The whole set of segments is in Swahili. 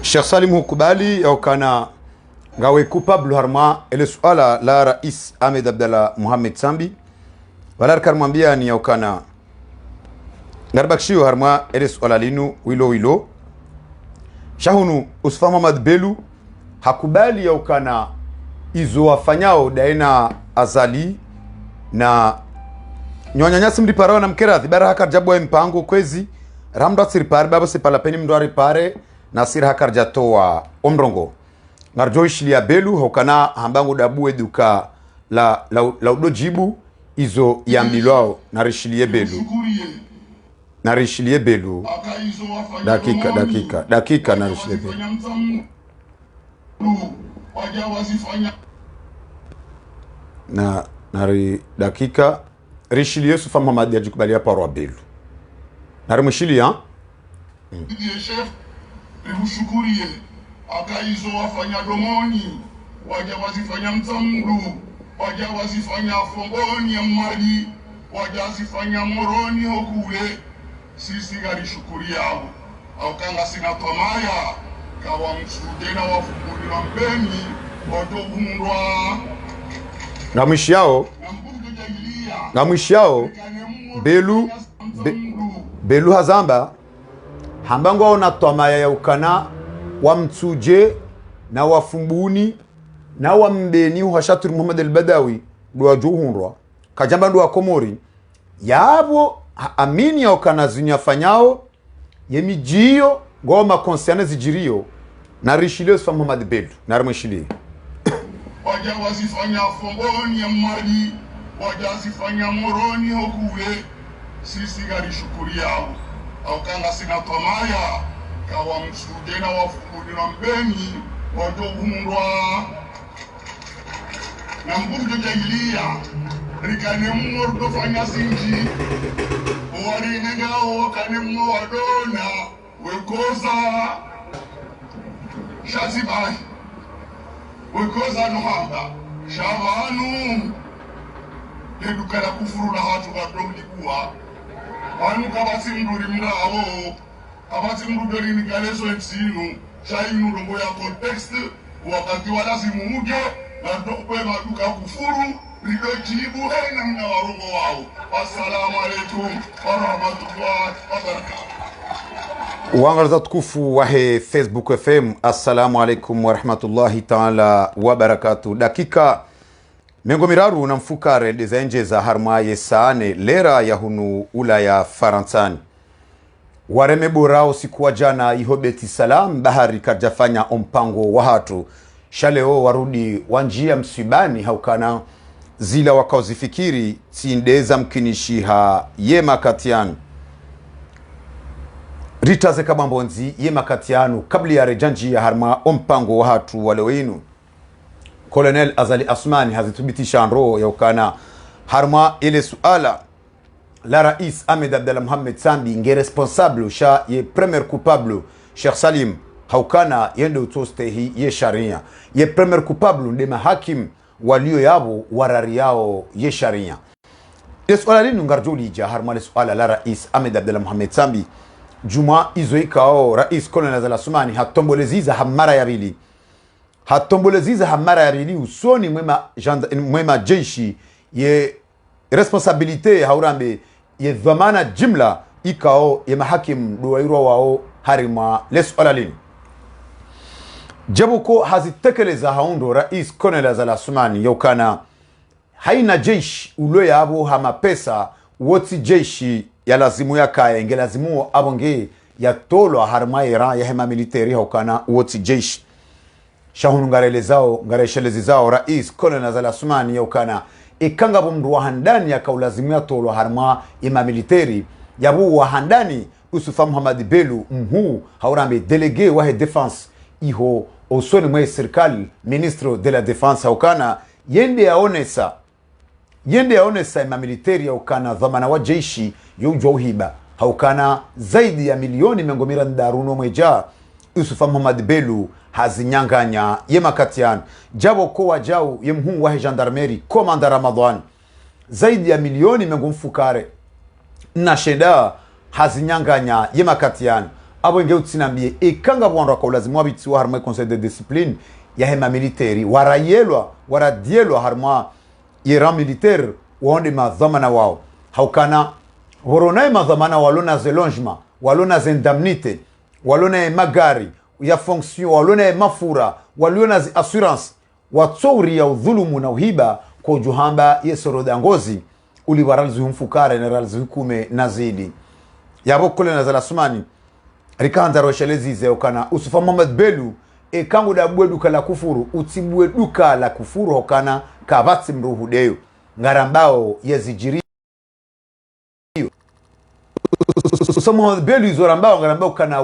Sheikh Salim hukubali au kana ngawe coupable harma ile suala la Rais Ahmed Abdallah Mohamed Sambi wala karmwambia ni au kana ngarbakshio harma ile suala linu wilo shahunu Usfa Muhammad Belu hakubali au kana izo wafanyao daina azali na nyonyanyasi mdiparawa na mkerathi bara hakar jabwa mpango kwezi ramda sirpar babo se pala peni mdwari pare na sir hakar jatoa omrongo ngarjoish lia Belu hokana hambango dabu eduka la udojibu izo yambilwao na rishilie Belu dakika na rishilie Belu na dakika rishilie Sufa Muhammad ajikubalia parwa Belu nari mwishilia chef rimushukurie akaizo wafanya domoni waja wazifanya mtamdu waja wazifanya fomboni ya mmadi waja wazifanya moroni hokule sisi gari shukuri yao au kanga sina tomaya kawa msude na wafukuri wa mbeni watogundwa na mwishi yao Belu hazamba hambango wao natomaya ya ukana wa mtsuje na wafumbuni na wa mbeni uhashatur Muhammad al-Badawi dua juhunrwa kajamba dua komori yabo amini ya ukana zinyafanyao yemijio goma konsiane zijirio na rishilio Sufa Muhammad Belu na rmishili waja wazifanya fomboni ya mmadi waja wazifanya moroni hokule sisi gari shukuri yao au kanga sina tomaya kawa msude na wafukuni na mbeni watogundwa na mbunjo jailia rikane mmordo fanya sinji warinegao kane mmo wadona wekoza shazibai wekoza nuhamba shabanu edukala kufuru na hatu kadomlikuwa wanu kabati mduri mrao kabati mduri nikaleso ensinu shainu rogo ya context wakati wala simuge na dokwe maduka kufuru ridojibu hena mna warongo wao. Assalamu alaikum wa rahmatullahi wa barakatuh. Wangarza tukufu wahe Facebook FM. Assalamu alaikum wa rahmatullahi ta'ala wa barakatuh. Dakika mengo miraru na mfukare dezenje za harmaye saane lera ya hunu ula ya Faransani. Wareme borao sikuwa jana ihobeti salam bahari karjafanya ompango wahatu. Shaleo warudi wanjia msibani haukana zila wakaozifikiri tindeza mkinishiha yema katianu. Ritaze kabambonzi yema katianu kabli ya rejanji ya harma ompango wahatu walewinu. Colonel Azali Asmani hazitubitisha nro ya ukana harma ile suala la Rais Ahmed Abdallah Mohamed Sambi nge responsable sha ye premier coupable Sheikh Salim haukana yende utoste hii ye sharia ye premier coupable nde mahakim walio yabo warari yao ye sharia. Ile suala linu ngarjuli ja harma ile suala la Rais Ahmed Abdallah Mohamed Sambi juma izoikao Rais Colonel Azali Asmani hatomboleziza hamara ya bili hatomboleziza hamara ya bili usoni mwema jeshi ye responsabilite haurambe ye dhamana jimla ikao ye mahakim duwairwa wao harima lesu alalini. Jabuko hazitekeleza haundo Rais Colonel Azali Asmani yaukana haina jeshi ulo ya abo hama pesa woti jeshi ya lazimu ya kaya inge lazimu abonge ya tolo harima era ya hema militeri haukana woti jeshi. Shahunu ngareshelezi zao Rais Colonel Azali Asmani yaukana ikanga bumdu wahandani ya kaulazimia tolo harma ima militeri yabu wahandani Usufa Muhammad Belu mhu haurambe delege wahe defense iho osoni mwe serikali ministro de la defense haukana yende yaonesa ima militeri haukana dhamana wa jeshi yujwa uhiba haukana zaidi ya milioni mengomira ndaruno mweja Usufa Muhammad Belu hazinyanganya yema katian jabo ko wajau yemhungu wa gendarmerie komanda Ramadhan zaidi ya milioni mengumfukare na sheda hazinyanganya ye makatiano abo nge utsinambie ikanga bwandwa kwa lazima wabiti wa harma conseil de discipline ya hema military waradielwa harma yera militaire waonde madhamana wao haukana horonai madhamana walona zelongement walona zindemnité walona magari ya fonction walona mafura walona assurance watsouri ya udhulumu na uhiba kwa juhamba yesoroda ngozi uliwaralzu mfukare na ralzu kume nazidi yabo kule na zalasumani rikanda roshelezi zeokana usufa Muhammad Belu kangu da bwe duka la kufuru utibwe duka la kufuru hokana kavatsi mruhudeyo ngarambao yezijiri usufa Muhammad Belu izorambao ngarambao kana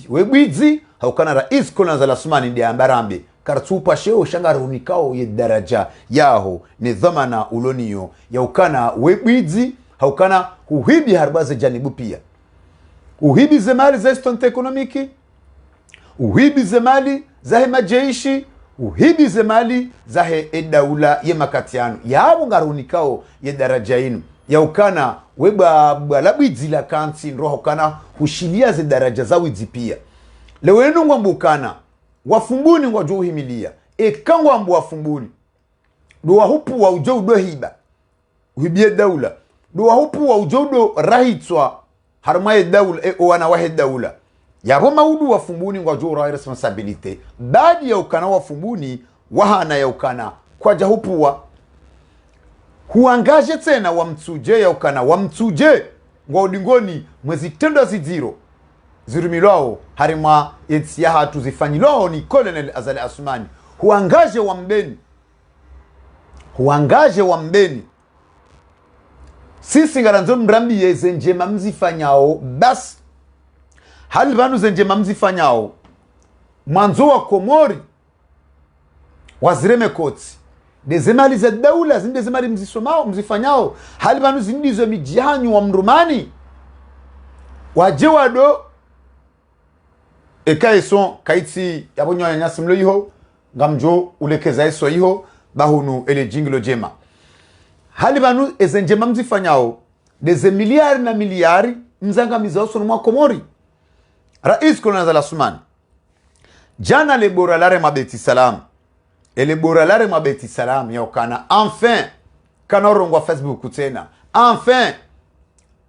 webwizi hokana rais kule za lasumani ndi ambarambe kartupa sheo shangarunikao ye daraja yaho ni dhamana uloniyo ya ukana webwizi haukana uhibi harbaze janibu pia uhibi zemali za istonte ekonomiki uhibi zemali za he majeishi uhibi zemali za he edaula ye makatiano yaabo ngarunikao ye daraja inu ya ukana weba labwizi la kansi nroho ukana hushilia ze daraja za wizi pia lewenu ngwambukana wafumbuni ngwa juu himilia ekangu ambu wafumbuni doa hupu wa ujou do hiba uhibie daula doa hupu wa ujou do rahitwa harmaye daula wana wahe daula yabo maudu wafumbuni ngwa juu rahi responsabilite baadi ya ukana wafumbuni wahana ya ukana kwa jahupu wa huangaje tena wa mtuje ya ukana wa mtuje ngwa udingoni mwezi tendo zidiro zirumilwao harima yensiyaha tuzifanyilwao ni Colonel Azali Asumani huangaje wa mbeni sisi ngaranzo mrambi yeze njema mzifanyao bas hali banu zenjema mzifanyao mwanzo wa Komori wazireme koti dezemali za daula zindezemali mzifanyao hali banu zindizo mijihanyu wa mrumani wajewado eka son kaiti yabonyo nyasimlo iho ngamjo ulekeza eso iho bahunu ele jinglo jema hali banu ezenjema mzifanyao deze miliari na miliari mzanga mizao mwa Komori rais Colonel Azali Asumani jana le boralare mabeti salam ele boralare mabeti salam ya ukana enfin kana rongwa Facebook tena enfin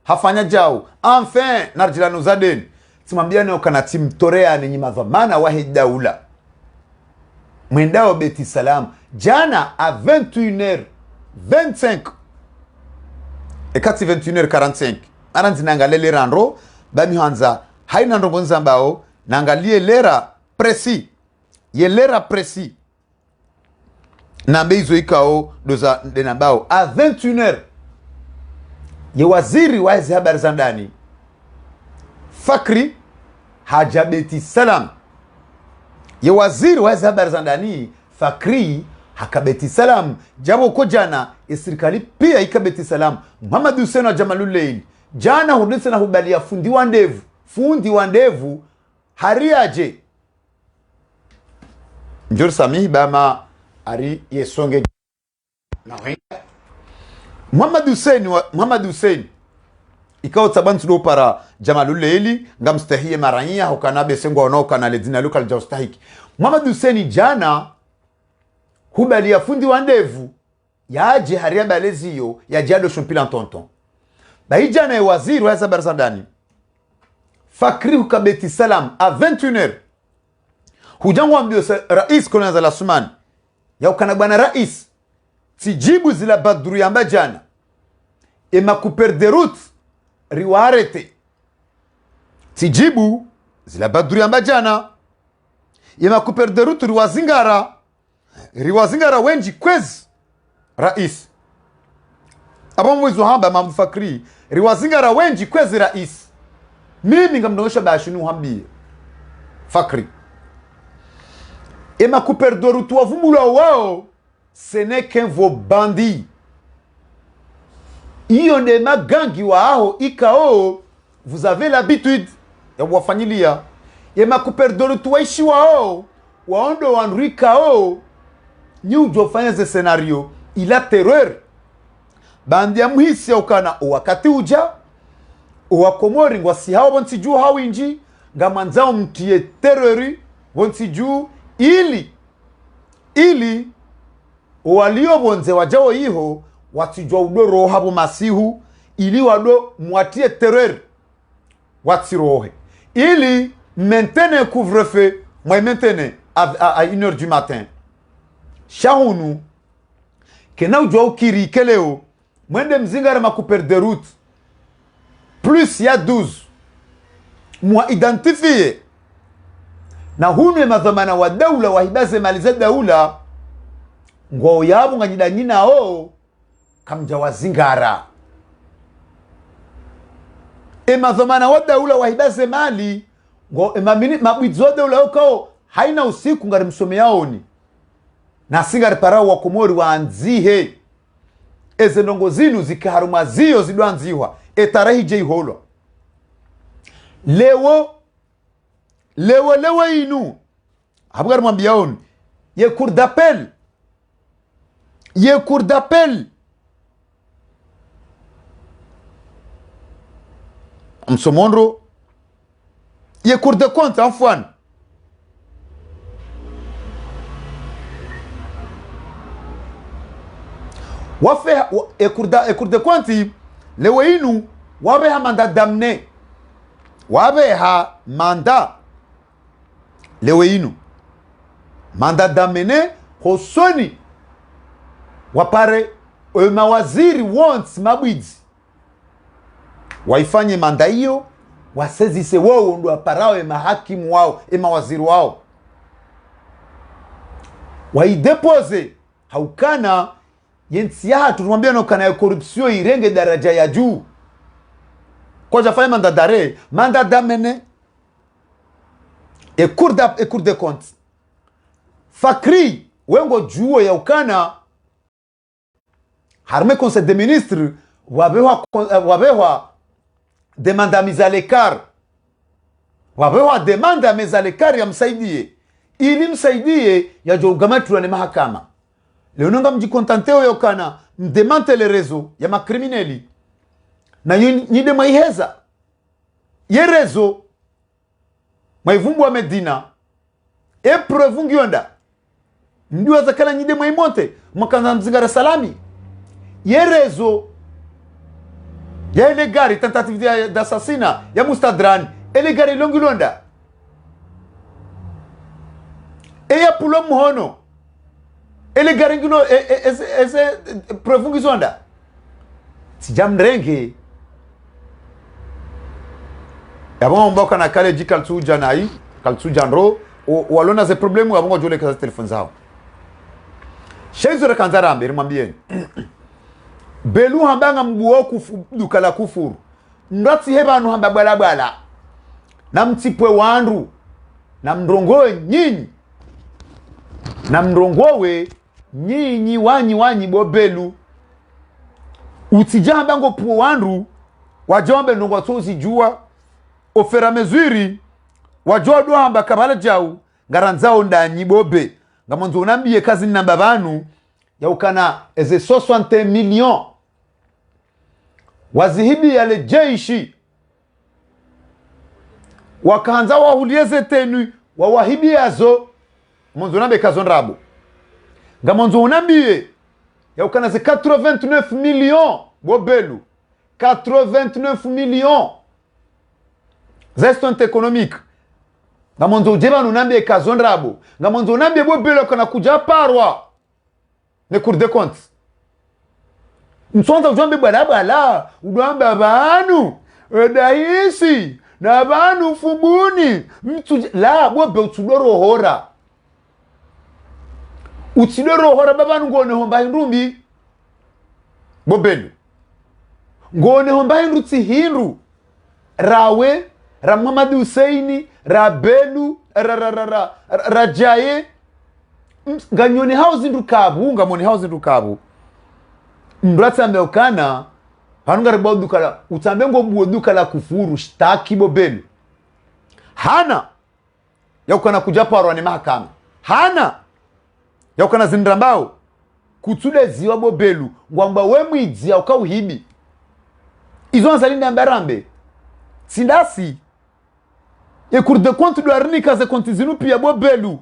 hafanya jao enfin narjilano zaden timambiane ukana timtorea ni nyima dhamana wahi daula mwendao beti salam jana a 21h25 ekati 21h45 aranzi nangalele randro bami hanza haina ndongo nzambao nangalie lera presi ye lera presi na mbeizo ikao doza denambao a 21h ye waziri wa hizi habari za ndani Fakri hajabeti salam ye waziri wa hizi habari za ndani Fakri hakabeti salam jabo ko jana serikali pia ikabeti salam Muhammad Hussein wa Jamalul Leil jana hudisa na hubalia fundi wa ndevu hariaje njur samihi bama ari yesonge Muhammad Hussein ikao tabantu do para Jamalul Leili ngamstahie marania hukanabe sengwa onoka na ledina local jostahiki Muhammad Hussein jana hubalia fundi wa ndevu yaje haria baleziyo ya jado shompila tonton bai jana ya waziri wa habari za ndani Fakri hukabeti salam a 21h hujangwa mbio rais Colonel Azali Asumani ya ukana bwana rais tijibu zila badru yamba jana ema kuperde route riwarete tijibu zila badru yamba jana ema kuperde route riwazingara wenji kwezi rais abamwezo hamba mambu Fakri riwazingara wenji kwezi rais mimi ngamdongesha bashinu hambie Fakri ema kuperdoru tuwavumbula wao ce n'est qu'un vos bandits iyo ne magangi wao ikao vous avez l'habitude ya wafanyilia ema kuperdoru tuwaishi wao waondo wanrikao nyujo fanya ze scenario ila terror bandi ya muhisi ya ukana wakati uja wakomori ngwa si hao bonsi juu hao inji ngamanzao mtie terrori bonsi juu ili walio bonze wajao iho watijwa udoro habo masihu ili wado mwatie terror watirohe ili maintenez couvre-feu moi maintenez à 1h du matin shahunu kena ujwa ukiri keleo mwende mzingara makuper de route plus ya 12 mwa identifie na hunu madhamana wa daula wahibaze maliza daula ngwao yabu nganyidanyina o kamja wazingara madhamana wa daula wahibaze mali ngwao mabwidzo daula ukao haina usiku ngari msome yaoni na singari parao wakomori waanzihe eze ndongo zinu zikaharuma ziyo ziduanziwa etarehi jei holwa lewo inu habgar mwambiaoni ye cour d'appel msomondro ye cour de compte afwan wafe cour de compte lewo inu wabe ha mandat damné wabe ha mandat lewo inu mandat damné hosoni wapare mawaziri wants mabwizi waifanye manda hiyo wasezise wao ndo aparao mahakimu wao mawaziri wao waidepose haukana yensiya tumwambia no kana corruption irenge daraja ya juu kwa jafanya mandat d'arrêt mandat d'amener et cour de compte fakri wengo juo ya ukana harme conseil des ministres wabewa demanda mise à l'écart wabewa demanda mise à l'écart ya msaidie ili msaidie ya jogamatu na mahakama leo nanga mjikontanteo yokana mdemante le rezo ya makrimineli na nyide maiheza ye rezo maivumbu wa Medina epreuve ngionda ndio zakala nyide maimonte makanza mzingara salami ye rezo ya ile gari tentative d'assassinat ya Mustadran ile gari longilonda ya pulo mhono ele garingino ese profungi zonda sijamrenge yabon mboka na kale jikaltuja nai kaltuja nro walona ze problemu abongo jole kaza telefone zao shezo rekanzara ambere mwambieni belu hambanga mbuo dukala kufuru ndati hebanu hamba bala na mtipwe wandu na mndongoe nyinyi na mndongowe nyinyi wanyi bobelu utijamba ngo puo wandu wajombe ndongo tozi jua ofera mezuri wajodo hamba kabala jau ngaranzao ndanyi bobe ngamonzo unambie kazi namba banu ya ukana eze 60 millions wazihibi yale jeishi wakaanza wahulieze tenu wawahibi yazo monzo nambe kazonrabo ngamonzo unambie ya ukana ze 89 millions bobelu 89 millions zestonte économique ngamonzo jeba nunambie kazonrabo ngamonzo unambie bobelu kana kuja parwa ne cour de compte msonza ujombe bala udwamba banu daisi na banu fubuni mtu la bobe utudoro hora babanu ngone homba indumbi bobelu ngone homba indutsi hindu rawe Muhammad Husaini rabelu rajaye nganyoni house ndukabu ngamoni house ndukabu ndratsa meokana hanungari bodukala utambe ngo bodukala kufuru shtaki bobelu hana yakana kuja parwa ni mahakama hana yakana zindrambao kutude ziwa bobelu ngwamba we mwidzi ukauhibi izo nzalinda mbarambe Sindasi. E cour de compte do arni kaze konti zinu pia bo belu.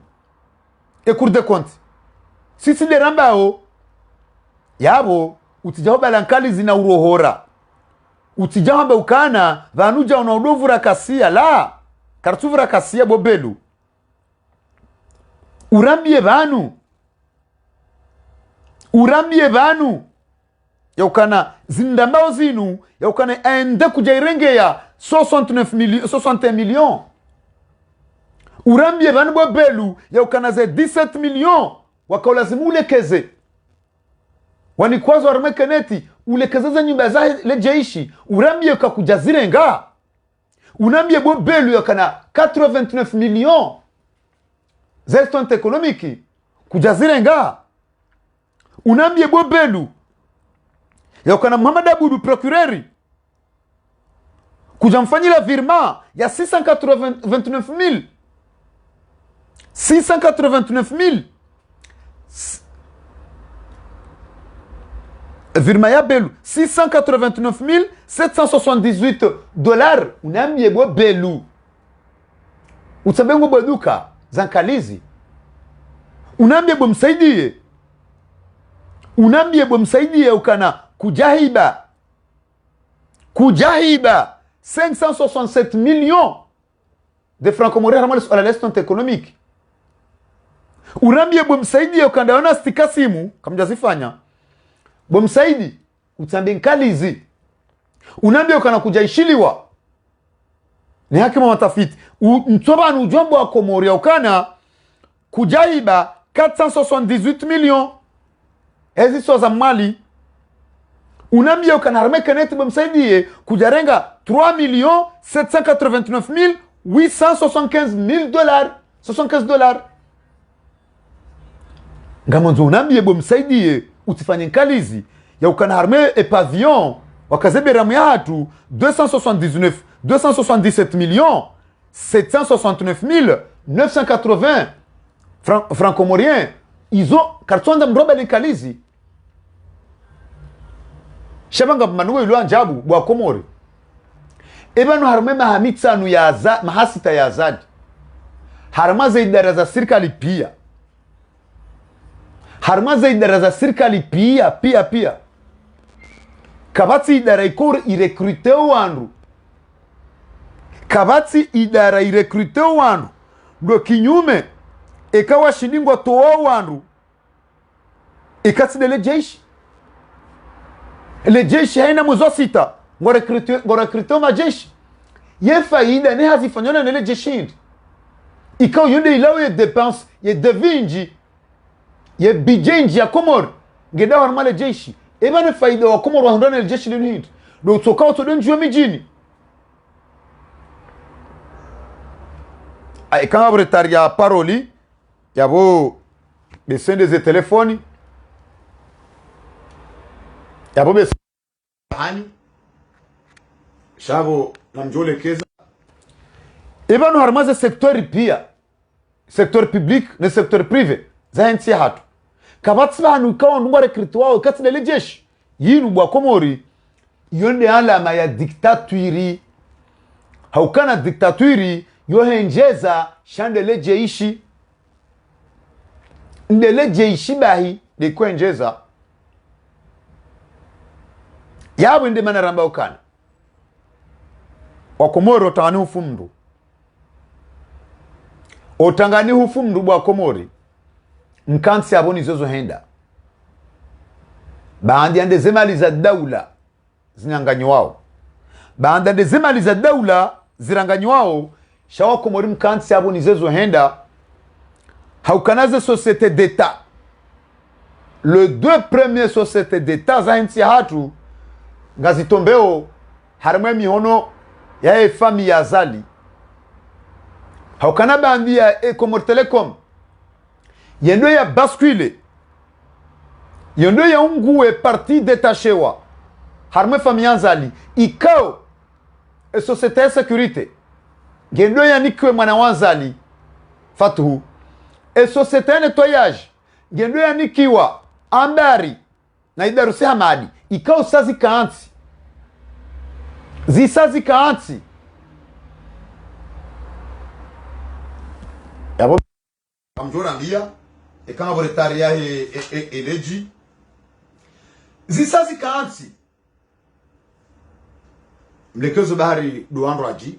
E cour de compte. Sisi de rambao. Yabo, utijahoba lankali zina urohora. Utijahoba ukana, vanuja unaudovura kasia, la. Kartuvura kasia bo belu. Urambie vanu. Yaukana zindambao zinu. Yaukana aende kujairenge ya 61 millions. Urambie vanu bo belu. Yaukana ze 17 millions. Wakaulazimu ulekeze. Wanikwazo armekeneti. Ulekezeza nyumba za lejeishi. Urambie kakujazirenga. Unambie bo belu yaukana 89 millions. Zestonte ekonomiki. Kujazirenga. Unambie bo belu. Yaukana Muhammad Abudu procureri. Kujamfanyila virma ya 689,000. 689,000. Virma ya belu. 689,778 dollars. Unambie bo belu. Utabengu boduka. Zankalizi. Unambie bo msaidie. Ukana kujahiba 567 millions de francs comoriens à l'instant économique. Unambie bomsaidi ukanda ona stikasimu kamjazifanya bomsaidi utambe nkalizi. Unambie ukana kujaishiliwa ni hakimu watafiti mtoba ni ujombo wa Komoria ukana kujahiba 478 millions. Ezi so za mali. Unambie ukana harme keneti bomsaidie kujarenga 3,789,875 dollars. 75 dollars. Ngamonzo unambie bomsaidie utifanye nkalizi ya ukana harme e pavillon wakazebe ramu ya hatu 277 millions 769,980 francs comoriens. Izo kartonda mroba nkalizi. Shabanga manuwe ilo anjabu bwa Komori. Ebanu harme mahamitsanu ya mahasita ya azadi. Harmaza idara za serikali pia. Pia. Kabati idara ikore irekruteo wandu. Ndo kinyume. Ekawa shidingwa toa wandu. Ekati dele jeshi. Le jeshi haina mwezo sita. Ngorekruteo majeshi. Ye faida ne hazifanyona nele jeshi hindi. Ikao yonde ilawo ye depense. Ye devinji. Ye bijenji ya Komor. Ngeda warmale jeshi. Eba ne faida wa Komor wahundone le jeshi linu hindi. Do utoka utodenjuwe mijini. Kama bretar ya paroli. Yabo besende ze telefoni. Yabo besende hani. Shabo namjole keza. Ebanu harmaze sektori pia. Sektor public na sektor privé. Zahensi hatu. Kabatsi hanu ikawa nunga rekrituwao kati na lejeshi. Yinu bwa Komori. Yonde alama ya diktatuiri. Haukana diktatuiri. Yohenjeza shande lejeishi. Ndele jeishi bahi de kwenjeza. Yabu ndi mana ramba ukana. Wakomori otangani hufumdu. Otangani hufumdu bwa Komori. Mkansi aboni zozo henda. Baandi ande zemali za daula zinyanganyiwao. Baandi ande zemali za daula ziranganyiwao. Shawa Komori mkansi aboni zozo henda. Haukanaze société d'État. Le deux premiers sociétés d'État zahinsi hatu ngazitombeo harmwe mihono ya fami ya zali. Haukana bandi ya Comor Telecom. Yendo ya bascule. Yendo ya unguwe parti détaché wa. Harmwe fami ya zali. Ikao e société ya sécurité. Yendo ya nikwe mwana wanzali. Fatuhu. E société ya nettoyage. Yendo ya nikiwa Ambari na Idarusi Hamadi. Ikao sazi kaansi. Zisazi kaansi. amjora ngia ekanga voletaria eleji zisazi kaansi mlekezo bahari duandro aji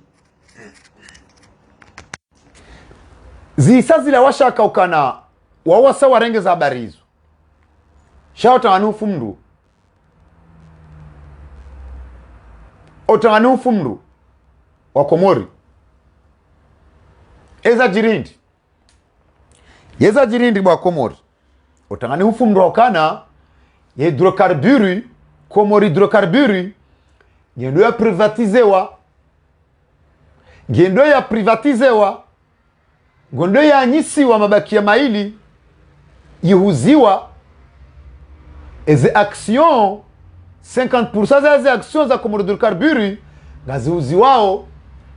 zisazi la washaka ukana wawasa warenge za habari hizo shauta wanufu mndu otanganufu mndu wa Komori eza jirindi bwa Komori otanganufu mndu wakana ye hydrocarburi Komori hydrocarburi ngendo ya privatizewa ngondo ya anyisiwa mabaki ya maili yihuziwa eze action 50% za eze action za Komori hydrocarburi ngaziuziwao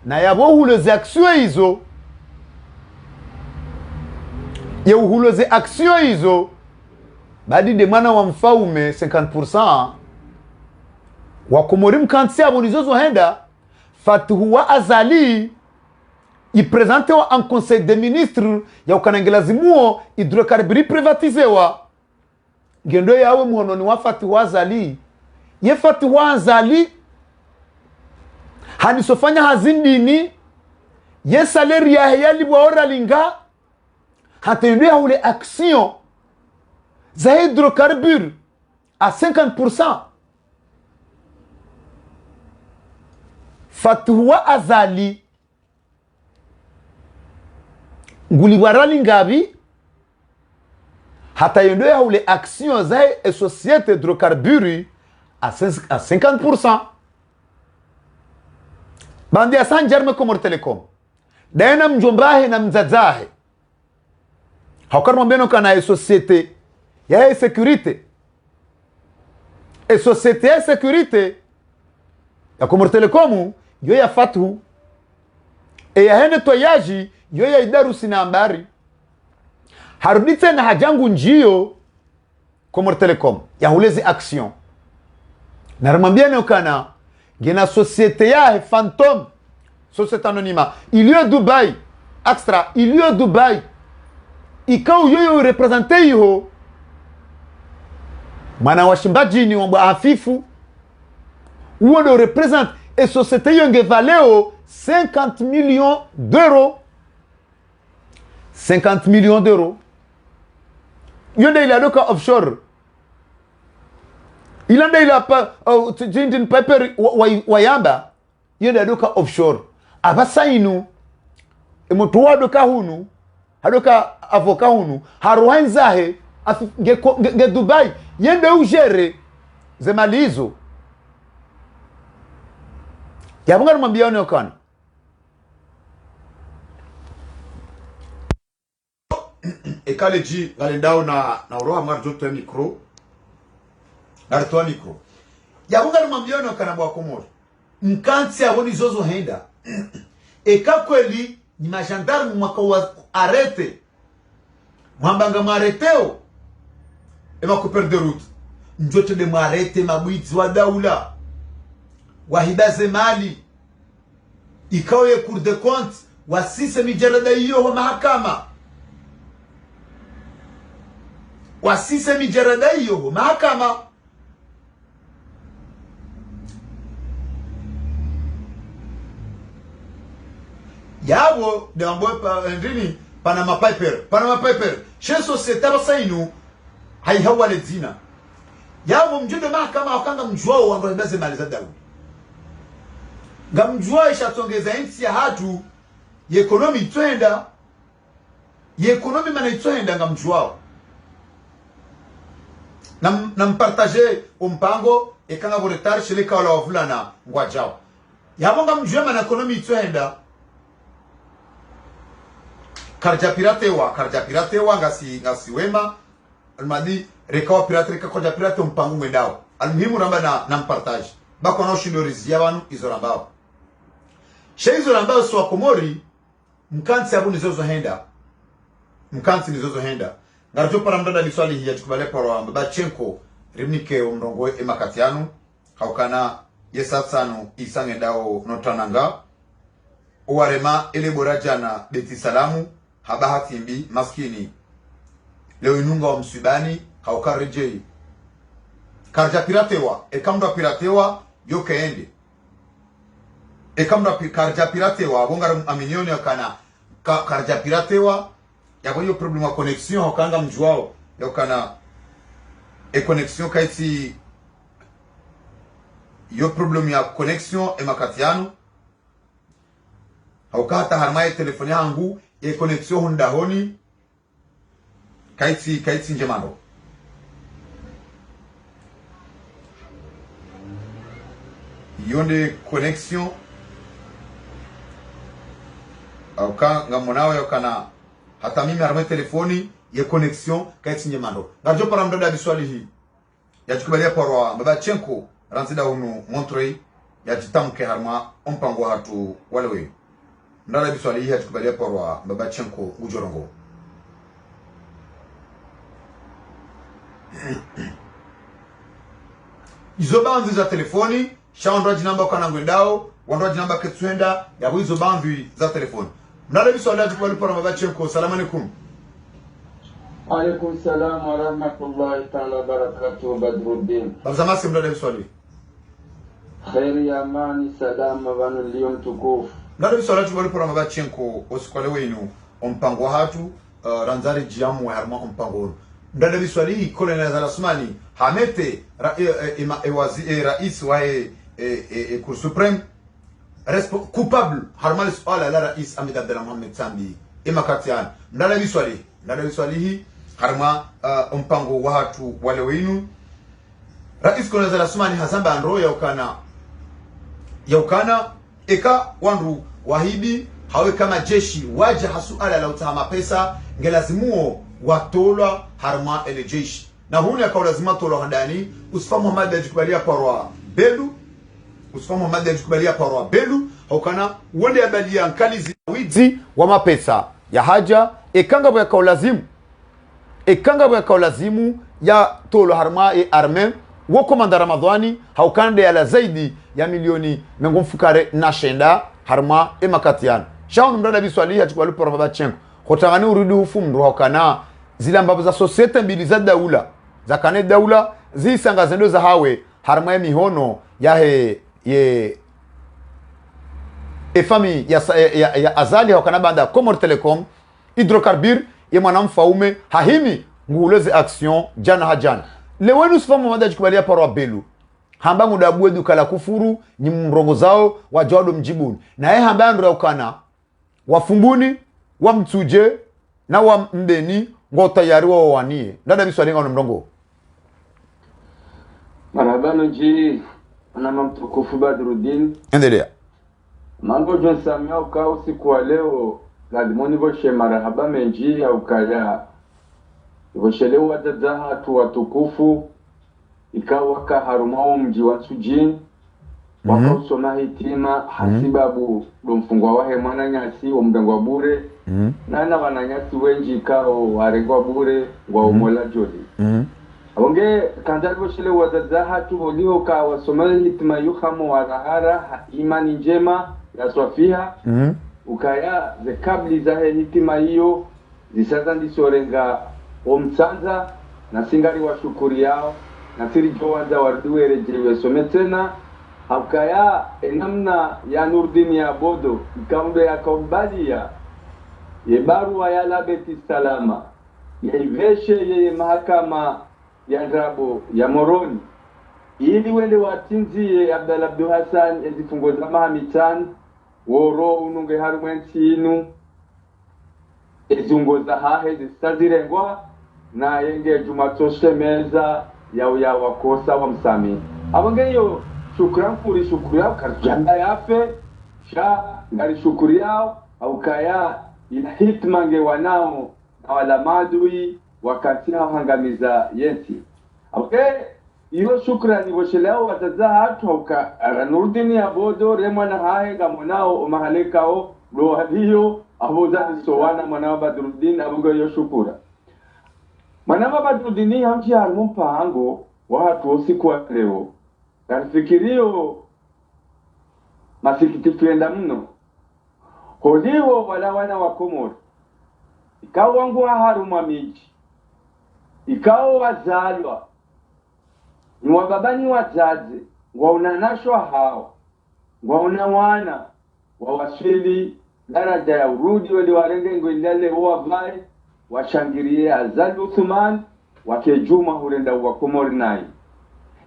na yabohulo ze action hizo yehulo ze action hizo badi de mwana wa mfaume 50% wa Komori mkansi abo nizozo henda Fatuwa Azali i présente wa en conseil des ministres ya ukanangela zimuo hydrocarburi privatizewa ngendo yawe muhononi wa Fatuwa Azali ye Fatuwa Azali hanisofanya hazindini ye salaire ya yali bwa oralinga hatendea ule action za hydrocarbure à 50%. Fatuwa Azali ngulibwarali ngabi hata yendea ule action za société hydrocarbure à 50%. Bandi ya sanjarme Komori Telecom daena mjombahe na mzazahe haukar mbeno kana société ya sécurité société ya sécurité ya Komori Telecom yo ya Fatu ya hene toyaji yo ya idaru sinambari harudite na hajangu njio Komori Telecom ya hulezi action na ramambiane kana gena société ya fantôme société anonyme iliyo Dubai extra iliyo Dubai ikao yoyo represente yo mana washimbaji ni wamba hafifu uo ndo represente et société yo nge valeo 50 millions d'euros 50 millions d'euros yonde ila doka offshore ilanda ila pa jinjin paper wayamba yonde doka offshore abasa inu emotowa doka hunu hadoka avoka hunu haruanzahe ge Dubai yende ugere zemalizo yabunga rumambione okana ekaleji galendao na uroha marjo to micro nartoa micro yabunga rumambione okana bwa Komori mkansi aboni zozo henda ekakweli ni majandarmu mwaka wa arete mwambanga mareteo ema couper de route njote de marete mabwizi wa daula wahibaze mali ikawe cour de compte wasise mijarada hiyo wa mahakama wasise mijarada hiyo wa mahakama yabo de amboe ndini Panama Paper chez société basainu haihawale zina yabo mjude mahakama wakanga mjuao wangolebaze mali za daula ngamjua ishatongeza nchi ya hatu ye ekonomi twenda ye ekonomi mana twenda ngamjua na mpartager umpango ekanga voretar shirika wala wavulana ngwajao yabo ngamjua mana ekonomi twenda karja piratewa ngasi wema almadi rekawa pirate umpango mwendao almuhimu ramba na mpartage bako na ushindorizi yabanu izorambao sheizo rambao so Komori mkansi abu nizozo henda ngarjo para mdada liswali hiya tukubale para mbachenko rimnike umrongo emakatianu haukana yesatsano isange dao notananga uwarema ele borajana beti salamu habahati mbi maskini leo inunga wa msibani haukarejei karja piratewa ekamda piratewa yo kaende ekamda karja piratewa bonga aminioni yakana karja piratewa yabo yo problem wa connexion hokanga mjuao yakana connexion kaiti yo problem ya connexion makatiano haukata harmaye telefoni yangu connexion honda honi kaiti njemano yonde connexion auka ngamonao yakana hata mimi harmaye telefoni connexion kaiti njemano ngajo para mdada biswali hii yachikubalia porwa Babachenko ranzida hunu Montreuil yachitamke harma ompango hatu walewe ndala biswali hii yachikubalia porwa Babachenko ujorongo izo banzi za telefoni shaondoaji namba kana ngwendao wandoaji namba ketsuenda yabo izo banzi za telefoni ndala biswali yachikubalia porwa Babachenko. Salamu alaikum. Alaikum salam wa rahmatullahi ta'ala wa barakatuh. Badruddin Babzamasi mdada biswali khairi ya amani salama vanu liyo mtukufu ndala biswali yachikubalia porwa Babachenko osikwale wenu ompango hatu ranzari jiamu wa harma ompango ndada biswali Colonel Azali Assoumani hamete rais wa Cour supreme coupable harma suala la rais Ahmed Abdallah Mohamed Sambi makatian ndada biswali hii harma ompango wa hatu wale wenu rais Colonel Azali Assoumani hazamba andro yaukana eka wandu wahibi hawe kama jeshi waja hasuala la utahama pesa ngelazimuo watola harma ele jeshi na huni akawa lazima tola handani Usifa Muhammad ajikubalia parwa belu haukana wende abalia nkalizi wizi wa mapesa ya haja ekanga bwa kaulazimu ya tola harma arme wo komanda Ramadhani haukande ya la zaidi ya milioni mengumfukare na shenda harma makatian shaunu mdada biswali hachikubalia parwa Babachenko hotangani urudi hufumru haukana zile ambapo za societe mbili za daula za kane daula zisangazendo za hawe harma mihono ya fami ya Azali haukana banda Comor Telecom hydrocarbure ya mwanamfaume hahimi nguleze action jana hajana lewenu Usifa Muhammad ajikubalia parwa belu hamba mudabu duka la kufuru ni mrongo zao wa jawado mjibuni na hamba ndo yaukana wafumbuni wa mtuje na wa mbeni ngo tayari wa wanie ndada biswali ngao mrongo marhabano ji na mtukufu Badruddin endelea mambo jonsamia ukao usiku wa leo lazimoni boshe marhaba menji au kaya boshelewa wadadaha tu watukufu ikawa ka harumao mji wa Sujin wakausoma hitima hasibabu domfungwa wahe mwana nyasi wa mdangwa bure nana wananyasi wenji kao waregwa bure wa umola joli abonge kanjari boshele wadadaha tu bolio ka wasoma hitima yukhamo warahara imani njema ya swafiha ukaya ze kabli za hitima hiyo zisaza ndisorenga omsanza na singari wa shukuri yao na siri jowanza warduwerejewe sometena hakaya enamna ya Nurdin ya bodo ikambe ya kaubalia ye barua ya labeti salama ya iveshe ye mahakama ya Ndrabo ya Moroni ili wende watinzie Abdallah Abdul Hassan ezifungo za mahamitan woro ununge harumwensi inu ezungo za hahe zisazirengwa na yenge jumatoshe meza ya wakosa wa msami abangeyo shukran kuri shukuriya karjanda yafe sha ngari shukuriya au kaya ila hitmange wanao na wala madui wakati hangamiza yenti okay iyo shukrani bosheleo wataza hatu uka Nurdin ya bodo remana hae gamonao mahalekao lo hadiyo aboza sowana mwana Badruddin abugo shukura mwana Badruddin hamji harmu mpango watu usiku leo nafikirio masikitikuenda mno holiwo wala wana wa Komoro ikawa wangu haruma miji ikawa wazalwa ni wababani wazazi waunanashwa hao wauna wana wawasili daraja ya urudi wali warenge ngwendale wavae washangirie Azali Uthman wakejuma hurenda wakomori nai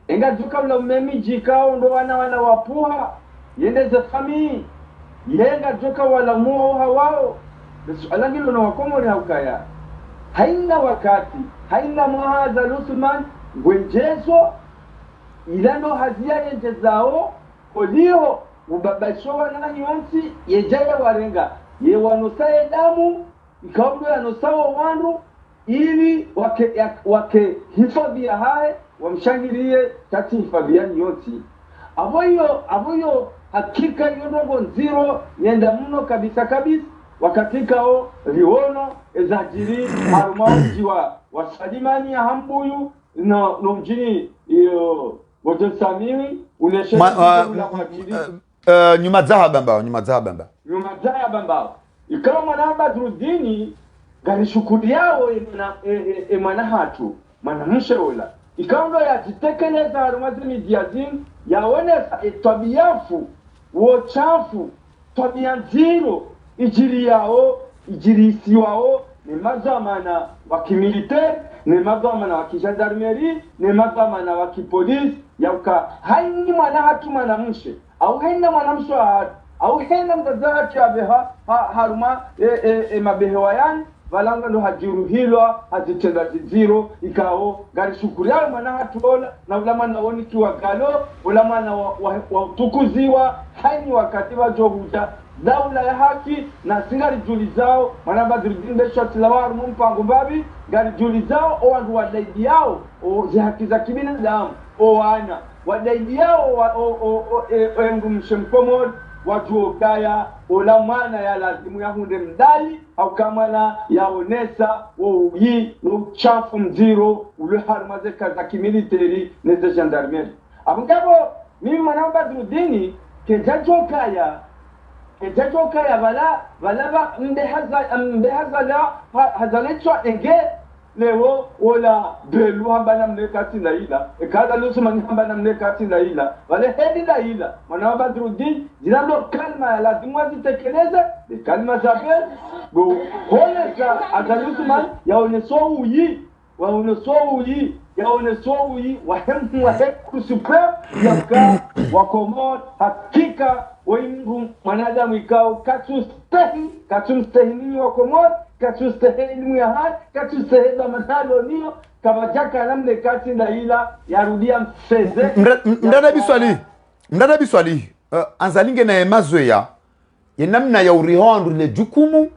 enga duka ula umemi jikao ndo wana wapuha yende za famii yenga duka wala muo hawao alangilo na wakomori haukaya haina wakati haina mwaha Azali Uthman ngwenjezo ilando hazia yente zao kolio ubabashowa nani wansi yejaya warenga ye wanusaye damu ikawudu ya nusawa wandu ili wake hifadhi ya hae wamshangirie tati hifadhi ya nyoti avoyo hakika yonongo nziro nyenda mno kabisa wakatika o riono ezajiri harumao mjiwa wasalimani ya hambuyu no mjini iyo Wote samiri unesheka nyuma zahaba mbao ikawa manamba drudini gani shukuri yao emana hatu mana msheola ikawa ndo ya jitekeleza harumazi midiazini yaonesa etabiyafu wochafu tabia nziro ijiri yao ijiri isi wao ni mazamana wakimiliteri ni mazamana wakijandarmeri ni mazamana wakipolisi yauka haini mwana hatu mwana mshe au haina mwana mshe au haina mtazahati ya beha haruma mabehewa yani valanga ndo hajiruhilwa hazitenda ziziro ikao gari shukuri yao mwana hatu ola na ulama na woni kiwa galo ulama na watukuziwa haini wakati wa johuja daula ya haki na singari juli zao manamba dirinde shoti la waru mpango babi gari juli zao o wandu wadaidi yao o haki za kibinadamu o wana wadaidi yao o engu mshemkomod watu kaya ola mwana ya lazimu ya hunde mdali au kamana ya onesa o yi no chafu mziro ule harmaze kaza kimiliteri neze gendarmerie abungabo mimi manamba dirudini kejajo kaya vala mbehaza la hazalechwa enge lewo wala belu hambana mnekati na ila ekaza lusumani hambana mnekati na ila wale hedi na ila mwana Badruddin zinando kalma ya lazimu wazitekeleze ni kalma za bel go hole za azalusumani yaoneswa uyi wahemu supreme yaka wakomod hakika wengu mwanadamu ikao katumstehini wakomod katumstehini ya hali katumstehini manalo niyo kabajaka namne kati na ila yarudia mfeze mdada biswali anzalinge na emazwe ya namna ya urihoandu le jukumu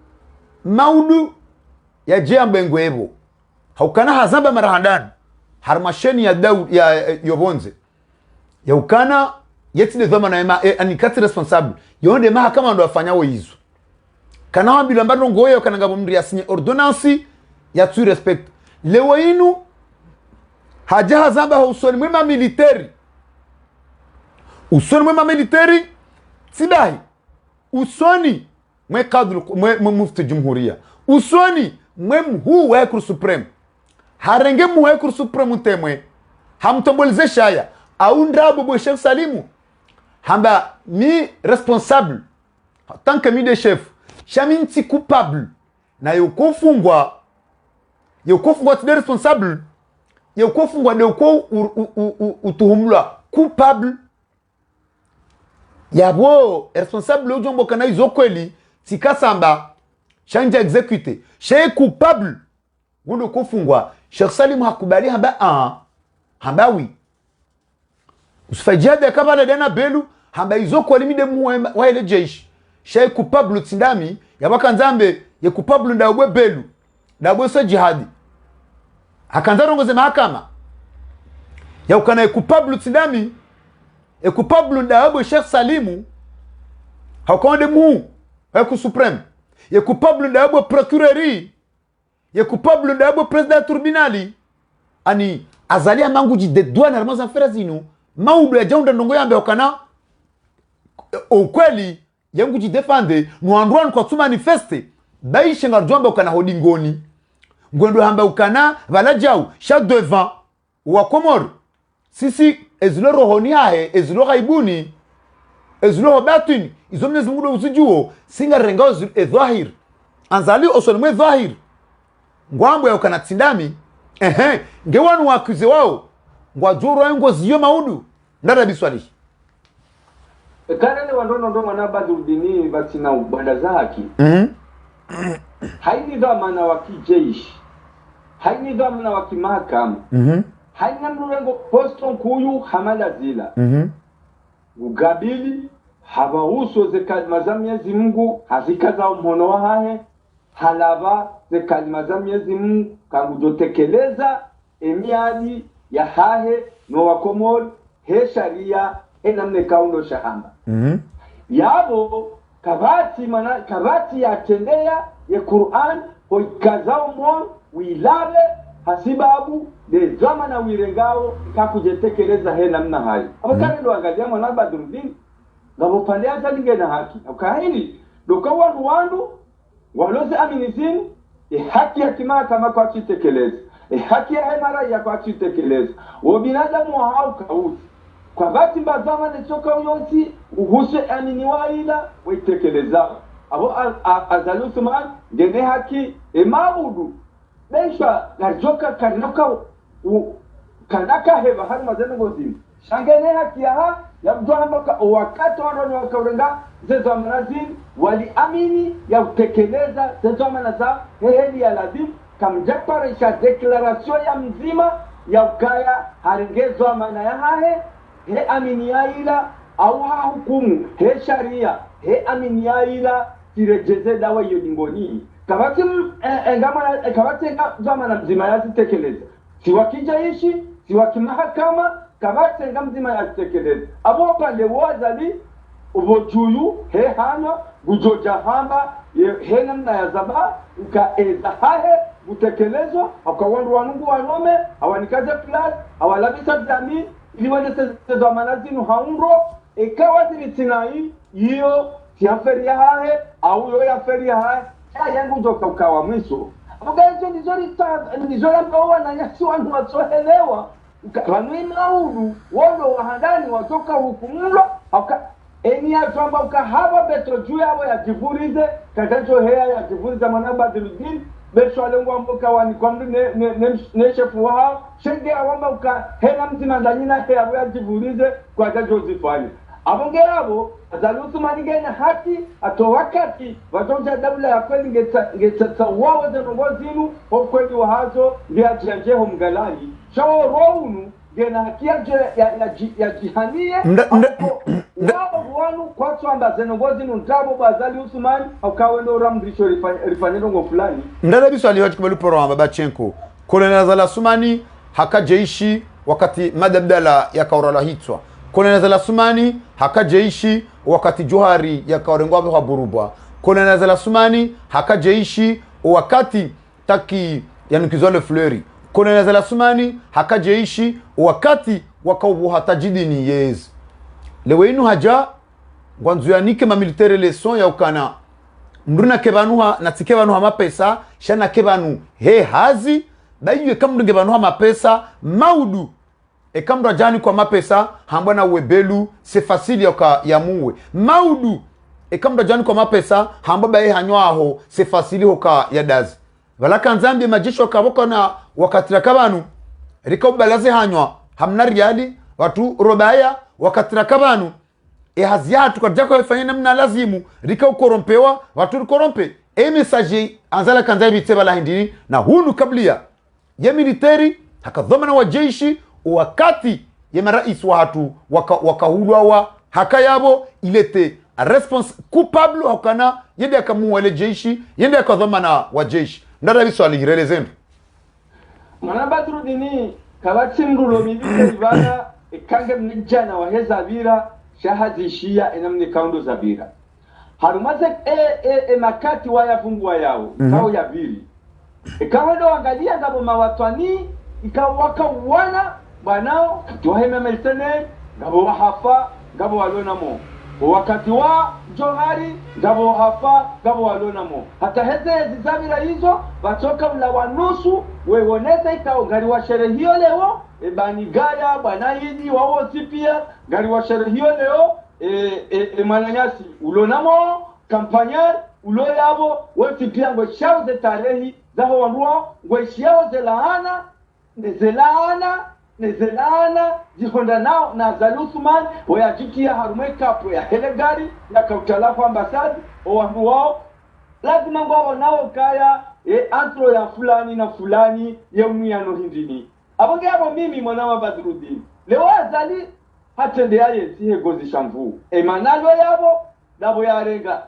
maudu ya jembe ngwebo haukana hazamba marahadan harmasheni ya daud ya yobonze ya ukana yeti de dhamana ema anikati responsable yonde mahakama ndo afanyawo hizo kana wambilo ambalo ngoyo kana ngabo mndri asinye ordonnance ya tu respect lewo inu haja hazamba usoni mwema military sidahi usoni mwe kadru mwe mufti jumhuria usoni mwe mhu wa Cour supreme harenge mhu wa Cour supreme temwe hamtombolize shaya au ndrabo bo chef Salimu hamba mi responsable tant que mi de chef chaminti coupable na yokofungwa de responsable yokofungwa de ko utuhumla coupable yabo responsable ujombo kana izokweli tikasamba chanja exécuté chez coupable ngundo kofungwa Sheikh Salim hakubali hamba wi usifajia de kabala dena belu hamba izokweli mide muwe wa ile jeshi chez coupable tindami yabaka nzambe ye coupable ndabwe belu ndabwe so jihadi hakanza rongoze mahakama ya ukana coupable tindami coupable ndabwe Sheikh Salimu hakonde mu wa Cour supreme ye coupable ndabwe procureuri ye coupable ndabwe president tribunali ani azalia manguji de douane armaza affaires zinu maudu ya jaunda ndongo yambe okana ukweli yangu jidefende nuandruan kwa tu manifeste baishe ngarjomba ukana hodingoni ngondo hamba ukana valajau cha devant wa komor sisi ezilo rohoni hae ezilo gaibuni ezilo batini izo Mwenyezi Mungu usijuo singa rengao dhahir anzali osonwe dhahir ngwambo ya ukana tindami ngewanu wakuze wao ngwajuru wango ziyo maudu ndara biswali Karene wandono ndo mwana Badruddin batina ubanda zaki. Haini dhamana wa kijeshi. Haini dhamana wa kimahakama. Haina mlulengo poston kuyu hamala zila. Ugabili habahuso ze kalima za Mwenyezi Mungu hazikaza mhono wa hahe halava ze kalima za Mwenyezi Mungu kangujotekeleza emiadi ya hahe no wakomol he sharia namne kaundo shahamba. Yabo kabati ya tendea ya Qur'an hoikazao mon wilabe hasibabu de zama na wirengao kakujetekeleza he namna hayo. Abakane ndo angalia mwana Badruddin ngabo pande azalige na haki. Ukahili dokawa wandu waloze aminizini haki ya kimahakama kwa kutekeleza. Haki ya hemara ya kwa kutekeleza. Wabinadamu hao kauti kwa bati mbazama nechoka uyonsi uhuse amini waila wetekeleza abo azalusman gene haki emabudu besha garjoka kanaka heba har mazene gozini shangene haki ya mjomba wakati wano wakaurenga zezo manazini wali amini ya utekeleza zezo manaza heli ya lazim kamjaparisha declaration ya mzima ya ukaya haringezo amana ya hahe he aminiyaila au hukumu he sharia he aminiyaila tirejeze dawa hiyo dingoni kabati zama na mzima yazitekeleza siwakijaishi siwakimahakama kabati mzima yazitekeleza abo pale wazali ubojuyu he hano gujoja hamba he namna ya zaba ukaeza hahe gutekelezwa akawandu wanungu wanome awanikaze plus awalabisa jamii ili wale sezo manazinu haunro ikawa zilitinai hiyo siaferi ya hae au yo ya feri ya hae yangu ndoka ukawa mwiso abugazo nizori mbawa na nyasi wangu wasohelewa kanui maudu wondo wahandani watoka hukumlo eni ya tuamba ukahaba betro juu yao ya kivurize katacho hea ya kivurize mwana Badruddin besho alengwa mboka wani kwa mdu ne shefu wao shenge awamba uka hena mzima ndanyina hea ya kivurize kwa kajo zifani abonge abo azalusu manigena haki ato wakati watonja dabla ya kweli ngetata wao za ngozinu kwa kweli wahazo vya janjeho mgalani shawo rounu gena haki ya jihanie wanu kwa tuamba zenongozinu ntabo bazali Usman ukawendo ramdisho rifanendo ngo fulani ndada biso alihoji kubali poro baba Chenko Colonel Azali Assoumani hakajeishi wakati madabdala ya kaurala hitwa Colonel Azali Assoumani hakajeishi wakati Johari ya kaurengwa kwa burubwa Colonel Azali Assoumani hakajeishi wakati taki ya Nkizole Fleury Colonel Azali Assoumani hakajeishi wakati wakaubuha tajidini yezi lewe inu haja gwanzu ya nike mamilitere leson ya ukana mruna kebanuha na tikebanuha mapesa shana kebanu he hazi bayiwe kamdu kebanuha mapesa maudu kamdu ajani kwa mapesa hambwana webelu se fasili ya muwe maudu kamdu ajani kwa mapesa hambaba ye hanywa aho se fasili hoka ya dazi valaka nzambi majesho wakaboka na wakatira kabanu rika ubalaze hanywa hamna riali watu robaya wakatira kabanu haziatu kwa jako ifanye namna lazimu rika ukorompewa watu ukorompe message anzala kanza biteba la hindini na hunu kablia ya military hakadhamana wa jeshi wakati ya marais watu wakahulwa wa hakayabo ilete coupable hakana yende akamuwa ile jeshi yende akadhamana wa jeshi ndara biso alirelezendo mwana Badruddin kabati mrulo milite ibana ikange mnijana wa hezabira shahazishia enamni kaundo zabira harumaze makati waya fungwa yao kao ya bili ikawa ndo angalia ngabo mawatwani ikawa waka wana banao katiwa hema meltene ngabo wahafa ngabo walona mo wakati wa johari ngabo hafa ngabo walonamo hata heze zizabira hizo batoka mla wanusu wewoneza ikao ngari wa sherehe hiyo leo banigaya bwana hidi wao pia ngari wa sherehe hiyo leo mananyasi ulonamo kampanya ulo yabo wote pia ngo shao ze tarehi zaho wanua ngo shao ze laana nezelana jihonda nao na zalusman wayajikia harume kapo ya helegari ya kautalafu ambasadi wandu wao lazima ngo nao kaya antro ya fulani na fulani ya umiyano hindini abonge abo mimi mwana wa Badruddin leo azali hatende yaye sihe gozi shamvu emanalo yabo nabo yarenga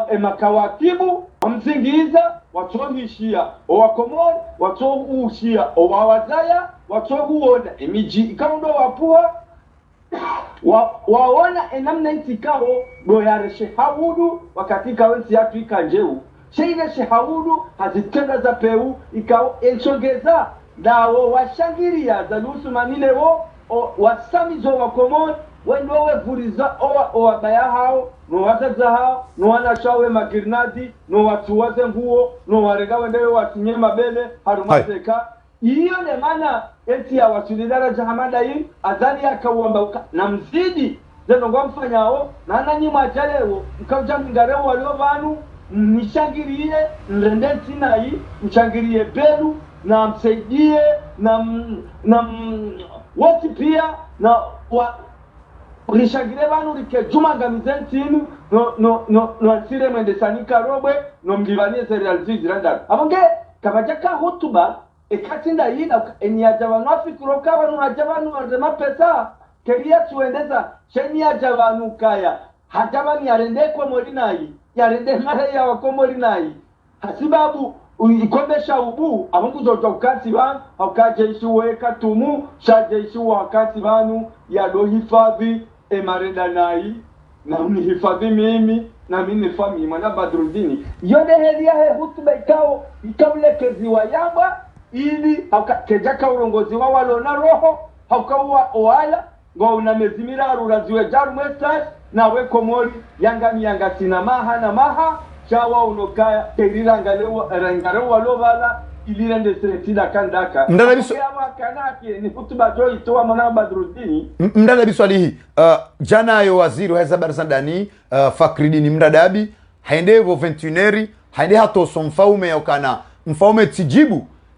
emakawakibu amzingiza watohishia owakomori watohushia owawazaya watohuona emiji ikaundo wapua waona enamna itikao doyare shehaudu wakati kawensi yatu ikanjeu sheile shehaudu hazitenda za peu ikao elchogeza dawo washangiria za nusu manilewo wasamizo wakomori wendowe vuriza owa baya hao no wataza hao no wanashawe magirnadi no watuwaze nguo no warega wendewe watinye mabele harumateka iyo ne maana eti ya wasulidara jahamada hii azali akawamba na mzidi zeno ngwa mfanyao na ananyima jaleo mkauja mngareo walio vanu mnishangirie mrendenti na hii mshangirie belu na msaidie na wati pia na ulishangire banu like juma ngamizentinu no asire mwendesani karobwe no mgivanie serial ziranda abonge kabajaka hotuba ekatinda yina eniyajabanu afikuro kabanu hajabanu arema pesa keria tuendeza sheni yajabanu kaya hajabani yarende kwa morinai yarende mara ya wakomorinai hasibabu ikomesha ubu abungu zojo kasi banu akaje ishuwe katumu shaje ishuwe wakati banu ya lohifadhi emareda nai na unihifadhi mimi na mimi fami mwana Badruddin yode helia he hutuba ikawle keziwa yamba ili kejaka urongozi wa walona roho haukawa oala ngo unamezimira ruraziwe jaru mesaj na we komori yanga sina maha chawa unokaya keriranga lewa rangaro walovala ilirende seretida kandaka mdadabiso ni hutuba jo itoa mwana Badruddin mdadabiso alihi jana yo waziri wa habari sandani Fakhridin mdadabi haendevo 21eri haende hato somfaume yokana mfaume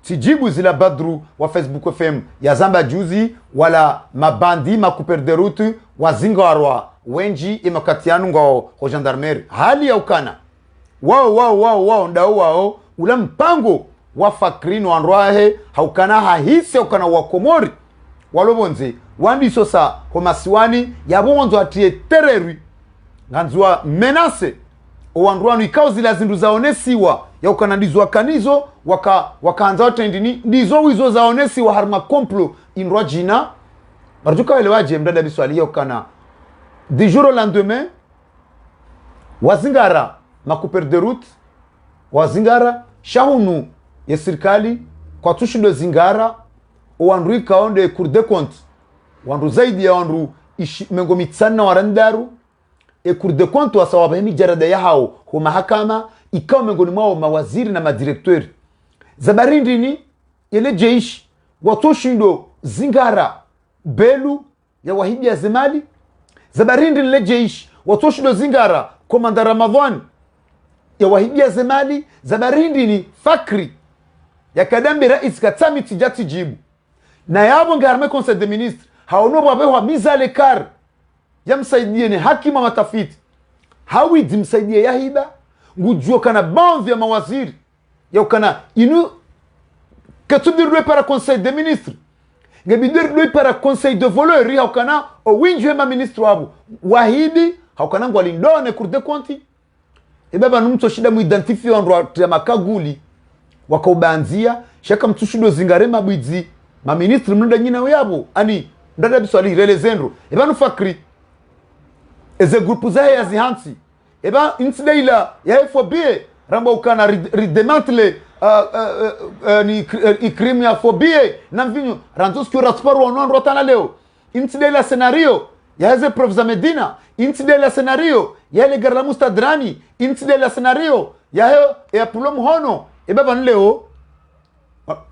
tijibu zila Badru wa Facebook FM ya zamba juzi wala mabandi makuper de route wazingarwa wenji imakatianu ngo gendarmerie hali ya ukana wao ndao wao ula mpango wa Fakhrini wanroahe haukana hahise ukana wakomori walobonze wandi sosa homasiwani yabonzo atie tereri nganzwa menace owanrwanu ikao zila zindu zaonesiwa ya ukana ndizwa kanizo wakaanza watendini ndizo wizo zaonesiwa harma komplo inrwa jina barjuka welewaje mdada biswali ya ukana di jour au lendemain wazingara makuper de route wazingara shahunu ya serikali kwa tushindo zingara wandu ikaonde cour de compte wandu zaidi ya wandu mengo mitsana warandaru cour de compte wasawaba hemi jarada ya hao ho mahakama ikawa mengoni mwao mawaziri na madirektori zabarindini yele jeishi watushindo zingara belu ya wahidi ya zemali zabarindini le jeishi watushindo zingara komanda Ramadhan ya wahibia zemali zabarindi ni Fakhri ya kadambi rais katami tijati jibu na yabo ngarme conseil des ministres haono babewa mizale kar ya msaidie ni hakima matafiti hawidi msaidie yahiba ngujua kana banvi ya mawaziri ya ukana inu katudirwe para conseil des ministres ngabidirwe para conseil de voleur ya ukana o winjwe ma ministre wabu wahidi haukana ngwalindone cour de compte ebaba numto shida muidentify onro ya makaguli wakaubanzia shaka mtushido zingare mabwizi ma ministre mnda nyina yabo ani ndada biswali relezendro eba Fakhri eze groupe za ya zihansi eba insidaila ya FOB rambo ukana redemantle ni crime ya FOB na mvinyo ranzo skio rapport wanondro tana leo insidaila scenario yaze prof za Medina intide la scenario yale garla mustadrani intide la scenario yahe ya problem hono baba nleo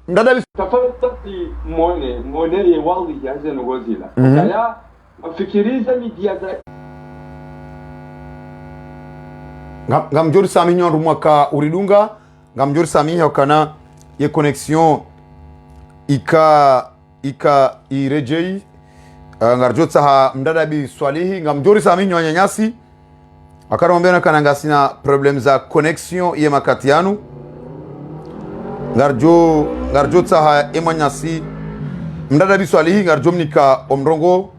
ndada tafadhali mone ye wazi yaje ngozila kaya mafikiriza media za ngamjori sami nyon rumwaka uridunga ngamjori sami hokana ye connexion ika irejei ngarjotsa ha mdada bi swalihi ngamjori sami nyon nyanyasi akarombena kana ngasina problem za connexion ye makatianu ngarjotsa ha emanyasi mdada bi swalihi ngarjomnika omrongo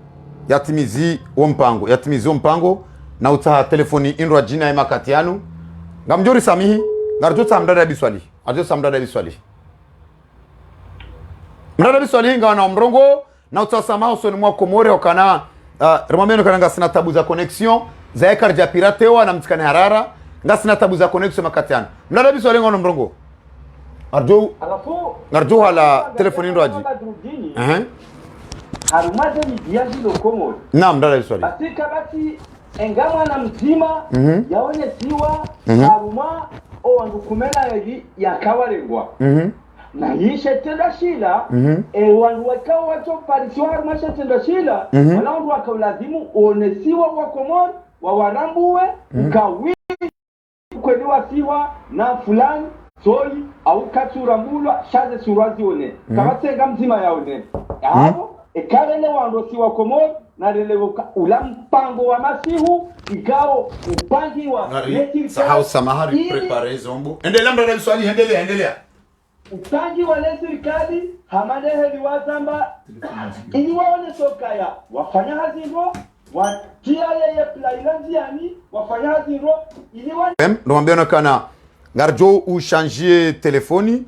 yatimizi ompango na utaha telefoni indwa jina ya makatianu ngamjori samihi ngarjotsa mdada bi swalihi arjotsa mdada bi swalihi mdada bi swalihi ngawana omrongo na utaha samaho soni mwa komore okana remameno kana ngasina tabu za connexion za ekarja piratewa na mtikane harara ngasina tabu za connexion makatianu mdada bi swalihi ngano omrongo ngarjo hala telefoni indwa ji harumaze midiaji lokomo naam mdada bi swalihi atika bati engama na mzima yaone siwa haruma o wandukumena ya kawalegwa na yishe tenda shila wandu wakao wacho parisiwa haruma she tenda shila wana wandu wakaulazimu onesiwa wakomor wawarambuwe ukawi kweliwa siwa na fulani soi au katura mulwa shaze surazi one kabatenga mzima yaone hapo ekarele wandu siwa komor na lelewo ula mpango wa masihu ikao upangi wa sahau samahari prepare zombo endelea mdada swali endelea upangi wa serikali hamadehe liwazamba ili waone sokaya wafanya haziro watia yeye plailanziani wafanya haziro ili wane ndo kana ngarjo u changer telefoni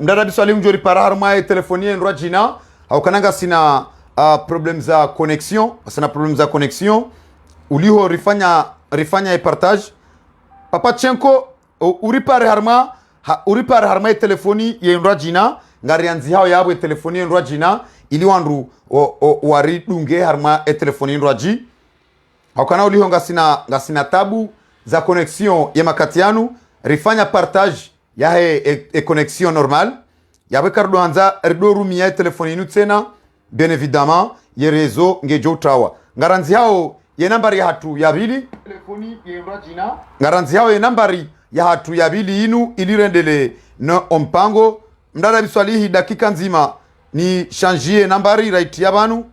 mdada swali mjori para harma telefoni en jina au kananga sina problem za connexion sana problem za connexion uliho rifanya partage papa chenko uripare harma telefoni yenrwa jina ngarianzi hao yabo telefoni yenrwa jina ili wandu wari dunge harma telefoni yenrwa ji hakana uliho ngasina tabu za connexion ya makatianu rifanya partage ya connexion normal yabe kardo anza erdo rumia telefoni inu tena bien évidemment ye réseau ngejo tawa ngaranzi hao ye nambari ya hatu ya bili telefoni ye rajina ngaranzi hao ye nambari ya hatu ya bili inu ilirendele no ompango mdada biswalihi dakika nzima ni changer nambari right ya banu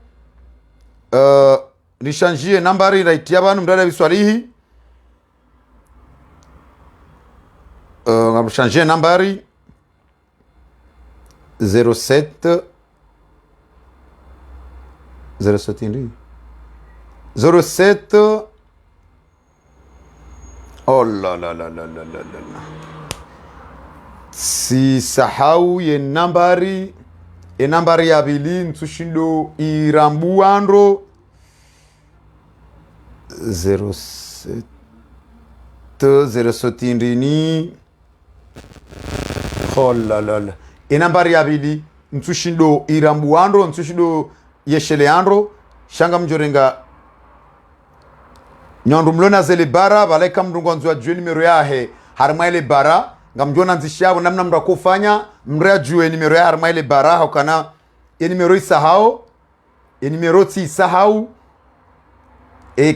ni changer nambari right ya banu mdada biswalihi ngam changer nambari 07 oh la si sahau ye nambari ya bili ntushindo irambuandro 07 ndini oh la nambari ya bili ntushindo irambuandro ntushindo yesheleandro shanga mjorenga nyandu mlona zele bara balaika mdungu anzua jue nimero yahe harma ile bara ngamjona nzishabo namna mndu akufanya mrea jue nimero ya harma ile bara hokana ye nimero isahao ye nimero ti isahau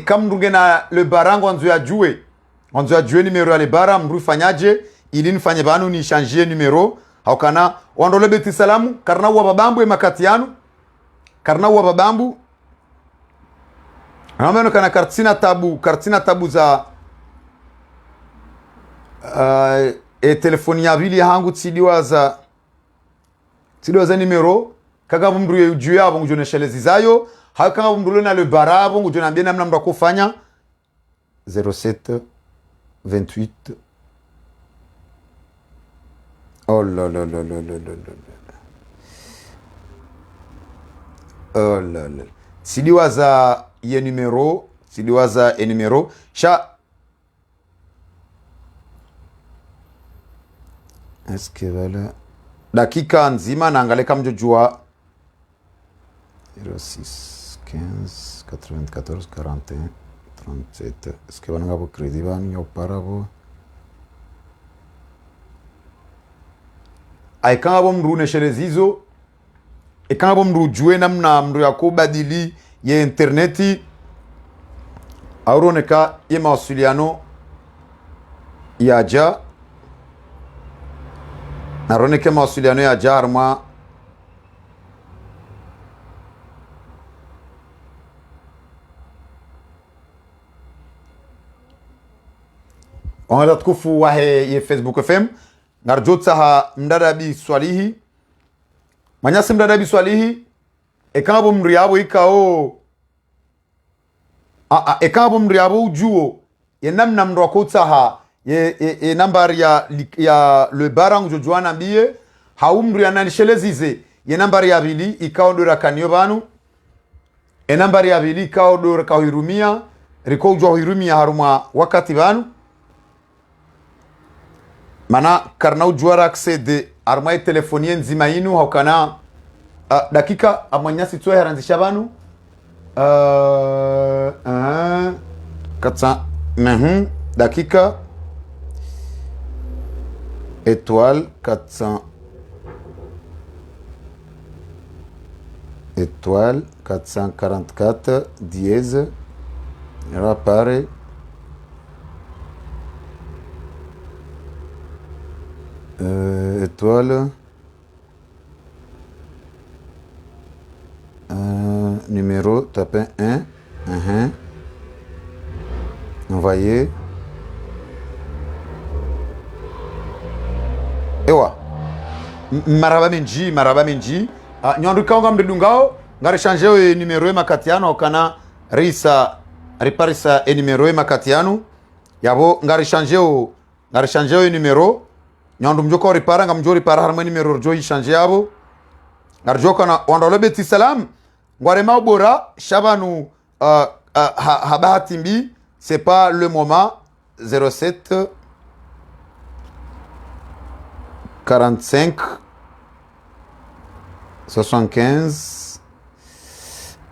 kamdunge na le barango anzua jue nimero ya le bara mndu fanyaje ili nifanye banu ni changer numero hokana wandole beti salamu karna wa babambu e makatianu karna wa babambu ameno kana kartina tabu za telefoni ya bili hangu tsidiwa za numero kaga mndu ye juu yabo ngujoneshelezi zayo haka mndu na le barabo ngujonambia namna mndu akufanya 07 28 oh la oh la sidiwaza ye numero sha eske wala dakika nzima naangalia kama mjojua 06 95 94 41 37. Est-ce que vous avez crédit bani auparavant? Aikanga bomru neshelezizo ikanga bomru jue namna mru yakubadili ya interneti auroneka ya mawasiliano yaja naroneka mawasiliano yaja harma wangala tukufu wahe ye Facebook FM ngarjotsa ha mdadabi swalihi manyasi mdadabi swalihi ekabo mriabo ikao ekabo mriabo ujuo ye namna mndwa kotsa ha ye nambari ya le barang jojoana biye ha umri ananishelezize ye nambari ya bili ikao dora kanyo banu nambari ya bili ikao dora kahirumia riko ujwa hirumia haruma wakati banu mana karna ujuara accede armai telefonie nzima inu haukana dakika amanyasi tuwe heranzisha banu katsa dakika étoile 400 étoile 444 dièse apparaît étoile numéro tapez 1 envoyer ewa maraba menji nyandu kaunga mdungao ngare changer numéro e makatiano kana risa riparisa numéro e makatiano yabo ngare changer numéro nyandu mjoko ripara ngam jori para harma numéro jo changer yabo ngar joka na wandolo beti salam ngware maubora shabanu habahatimbi c'est pas le moment 07 45 75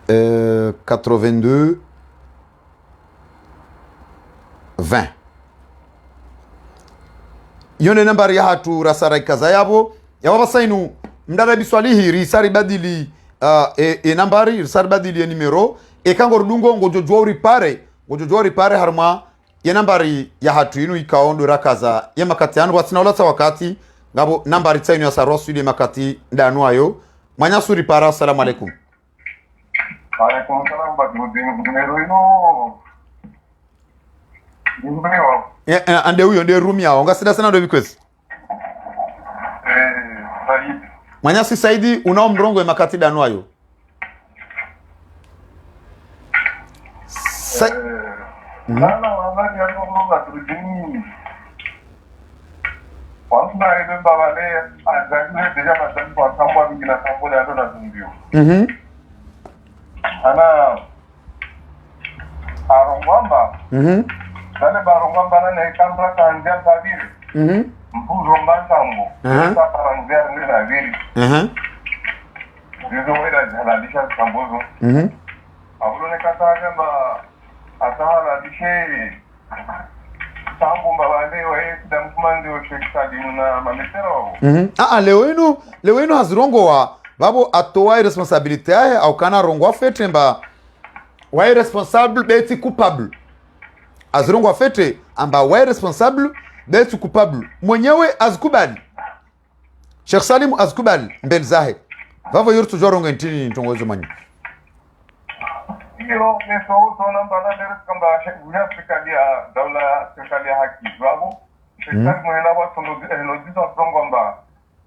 82 20 yone nambari ya hatu rasara ikaza yabo yawabasainu mdada biswalihi risari badili nambari risari badili numero ekangor dungo ngojojwa ripare harma ya nambari ya hatu inu ikaondo rakaza ya makati anu watina ulata wakati ngabo nambari tsainu ya sarosu ile makati ndanu ayo manya suri para. Assalamu alaikum. Alaikum salam badudin numero ino ande huyo ndiye room yao ngasida sana ndo bikwezi Saidi manya si Saidi unao mrongo ya makati ndanu ayo Nana wala ya mrongo atujini Wansuna ebe babale azagile deja masani kwa sambo abigina sambo ya ndo na zumbio. Ana arongwamba. Dale barongwamba na nekambra kanjia tabiri. Mpuzo mbantambo. Sa paranzia nge na viri. Zizo weda zinalisha sambozo. Abulo nekata agamba atahala dishe sambu mbabale wa damkumandi wa shekadinu na mametero. Leo inu hazirongo wa babo atoa responsabilité yae au kana rongo wa fete mba wa responsable beti coupable azirongo wa fete amba wa responsable beti coupable mwenyewe azikubali Sheikh Salim azikubali mbele zahe vavo yurtu jorongo ntini ntongozo manyi Iyo meso zona mbana deres kamba shekuya sekalia daula sekalia haki babu shekali mwena wa sondo dizo mba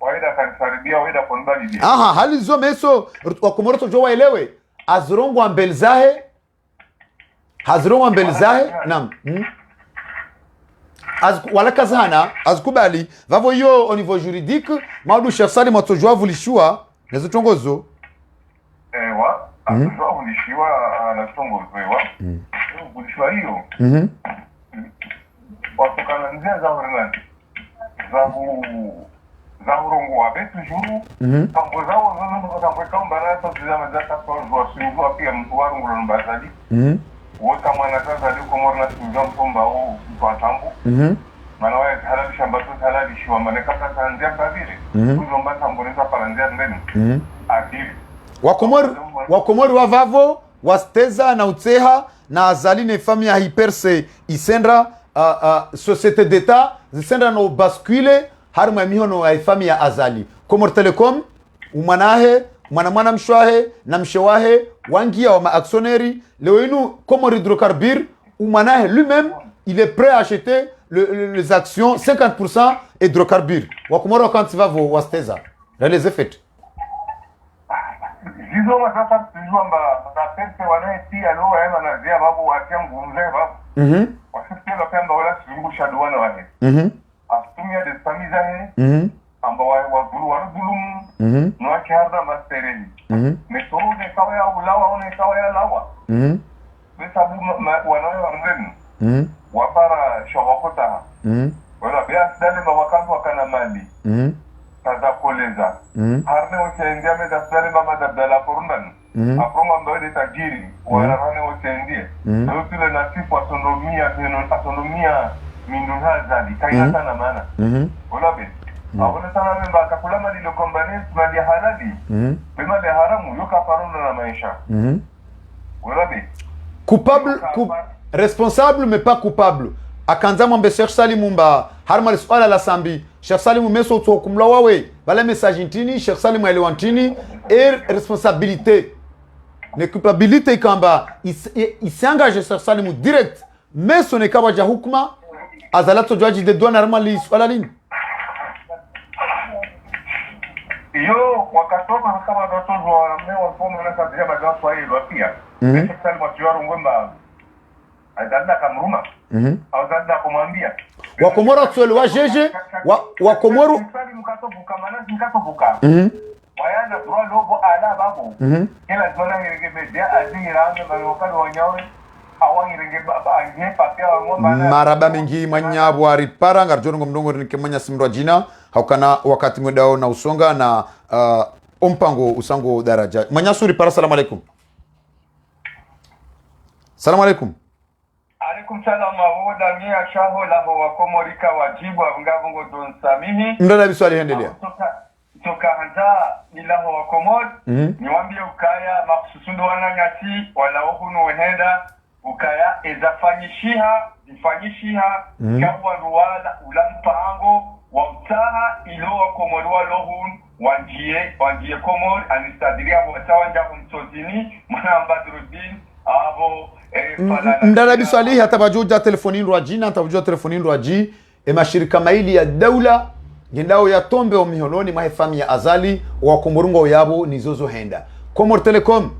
waida kanisaribia waida konbali dia hali zo meso wakumoroto jo waelewe azrongo mbele zahe hazrongo mbele zahe nam wala kazana azikubali vavo yo au niveau juridique maudu Sheikh Salim atojwa vulishwa nezo tongozo ewa atujwa vulishwa na tongozo ewa vulishwa hiyo watokana nzia za urenani zavu za urongo wa betu juru kambo zao zono kambo kamba na so zama za ka so zo singo pia mtu wa ngolo mbazali wota mwana sasa liko morna singo mpomba au kwa tambu mana wa halali shamba tu halali shwa mana kata tanzia kabiri kuzomba tambo neza paranzia ndeni akili wakomori wavavo wasteza na utseha na azali ne famille ya hyperse isendra société d'état zisendra no bascule harma mihono ya famille ya azali Comor Telecom umanahe mwana mshwahe na mshewahe wangia wa maactionnaire leo inu Comor Hydrocarbures umanahe lui-même il est prêt à acheter les actions 50% hydrocarbures wakomoro quand va vo wasteza les effets hizo sasa tujua mba pesa wanaeti alo ema na zia babu watia ngumze babu wasikia pemba wala zungusha duwana wale astumia de famille he amba wa gulu wa gulu no charda mastereni meto de sawa ya ulawa one sawa ya lawa besabu wanayo wangeni wapara shawakota wala bia dale mawakantu wakana mali kaza koleza harne wotendia me dasale mama dabdala korundan apronga mbele tajiri wala rane wotendie ndio na sifa autonomia mindunha zadi kaina sana maana wala be awona sana memba kakula mali lo kombane mali halali bema le haramu yoka parona na maisha wala be coupable responsable mais pas coupable akanza mwambe Sheikh Salim mba harma swala la sambi Sheikh Salim meso to kumla wawe bala message ntini Sheikh Salim elewantini responsabilité ne culpabilité kamba il s'engage Sheikh Salim direct mais son ekawa ja hukma azalato jwaji de douane harma li swala lini yo wakatoka kama watoto wa meo fomu na kabisa baada kwa hiyo pia Sheikh Salim watu ngomba azanda kamruma au zanda kumwambia wakomoro tswele wa jeje wakomoro mkatobuka maana mkatobuka wayana droit lobo ala babo kila zona hiregemedia aziranga balokalo wanyawe awangirenge baba anje papia ngomba maraba mingi manyabo ari paranga jongo mdongo nikemanya simrwa jina haukana wakati mwedao na usonga na ompango usango daraja manyasuri para salamu alaikum salamu alaikum alaikum salam wa damia shaho la wa komorika wajibu abngabongo don samihi ndana biswali hendelea toka hanza ilaho wa komod niwambie ukaya makususundu wana nyati wala hunu wehenda ukaya ifanyishiha kabwa ruwala ulampango wa mtaha ilo wa komod wa lohun wanjie komod anistadiria watawa njaku mtozini mwana Badruddin abo ndana biswali hata bajuja telefonini rwajina hata telefonini rwaji mashirika maili ya daula ngendao ya tombe o mihononi mahefami ya azali wa komorungo yabo nizozo henda Comor Telecom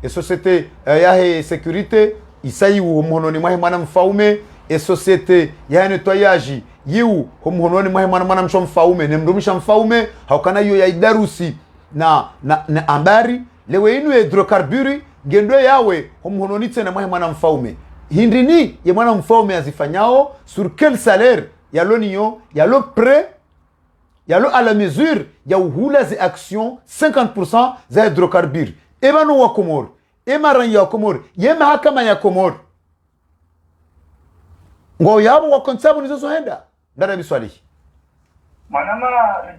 e societe yahe sécurité isai wo mihononi mahemana mfaume e societe ya nettoyage yiu ho mihononi mahemana msho mfaume nemrumisha mfaume haukana yo ya idarusi na ambari lewe inu hydrocarbures ngendo yawe ho mihononi tena mahemana mfaume hindrini ye mwana mfaume azifanyao sur quel salaire yalo niyo yalo prêt yalo à la mesure ya uhula zi action 50% za hydrocarbures ebano wa Comor emaran ya Comor ye mahakama ya Comor ngo yabo wa konsabu nizo henda ndara biswali manama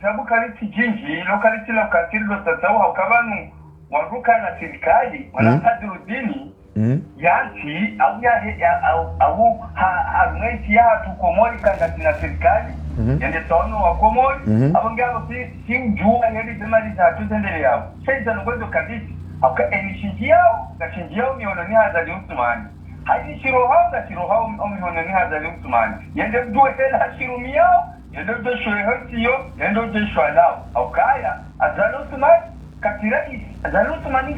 jabu kaliti jinji lokaliti la katili lo tatawa ukabanu waruka na serikali wana Badruddin yanti au hamwezi ya tu Komori kanga na serikali yende tono wa Komori abangabo si njua yende temali za tutendele yao sasa ngozo kabisa aka enishinjiao na shinjiao miononi hazali Uthmani haji shirohao miononi hazali Uthmani yende duwe tela shirumiao yende do shohatiyo yende do shwalao akaya azali Uthmani katirani azali Uthmani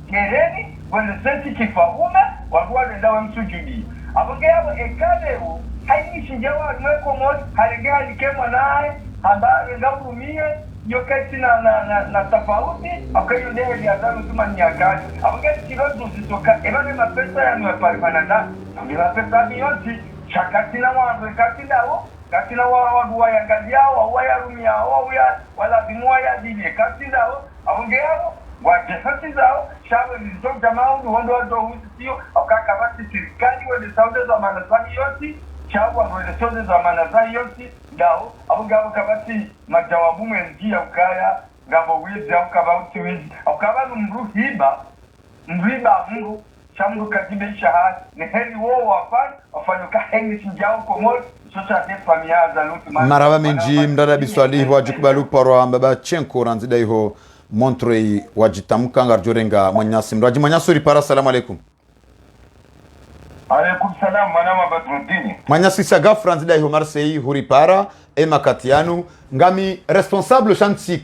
gereni wanda senti kifaume wagwa ndawa msujudi abangabo ekaleo hayi shinjawa mwe Komori halege halikemwa naye amba ngabumie yokati na tofauti akayo ndio ya damu tuma ni akali abangabo kirozo zitoka ebane mapesa ya mwe pale pananda ndio pesa miyoti chakati na mwanzo kati ndao katina wa yangaliao wa yarumiao wala bimwa ya dili katindao awongeao wajehati zao shawe nizonga maundu wando sio akaka basi serikali wende saude za manazani yote chawa wende saude za manazani yote dao awongao kabati majawabu mengia ukaya ngabo wizi au kabauti wizi au kabanu mruhiba mru chamdu katibe shahad ni heli wo wafanya kahengi sijao komol sasa familia za lutu maraba menji mdada biswali wajikubalu paro mbaba chenko ranzida iho Montreuil wajitamka ngarjorenga mwanyasi mraji mwanyasuri para. Salamu alaikum. Alaikum salam manama Badruddin. Mwanyasi saga franzida iho Marseille huri para ema katianu ngami responsable chansi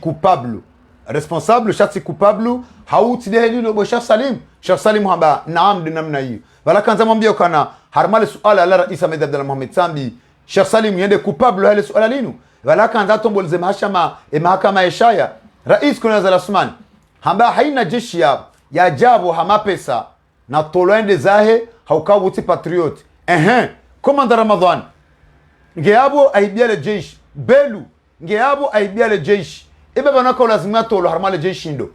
coupable hauti deheli no bo Sheikh Salim haba naam dinamna hiyo wala kanza mwambia kana harmale suala la rais Ahmed Abdallah Mohamed Sambi Sheikh Salim yende coupable hale suala linu wala kanza tombolze mahakama Eshaya rais kuna za Osman hamba haina jeshi ya ajabu hama pesa na tolende zahe haukawuti patriot komanda Ramadhan ngeabo aibiale jeshi belu ngeabo aibiale jeshi ibeba nako lazima tolo harmale jeshi ndo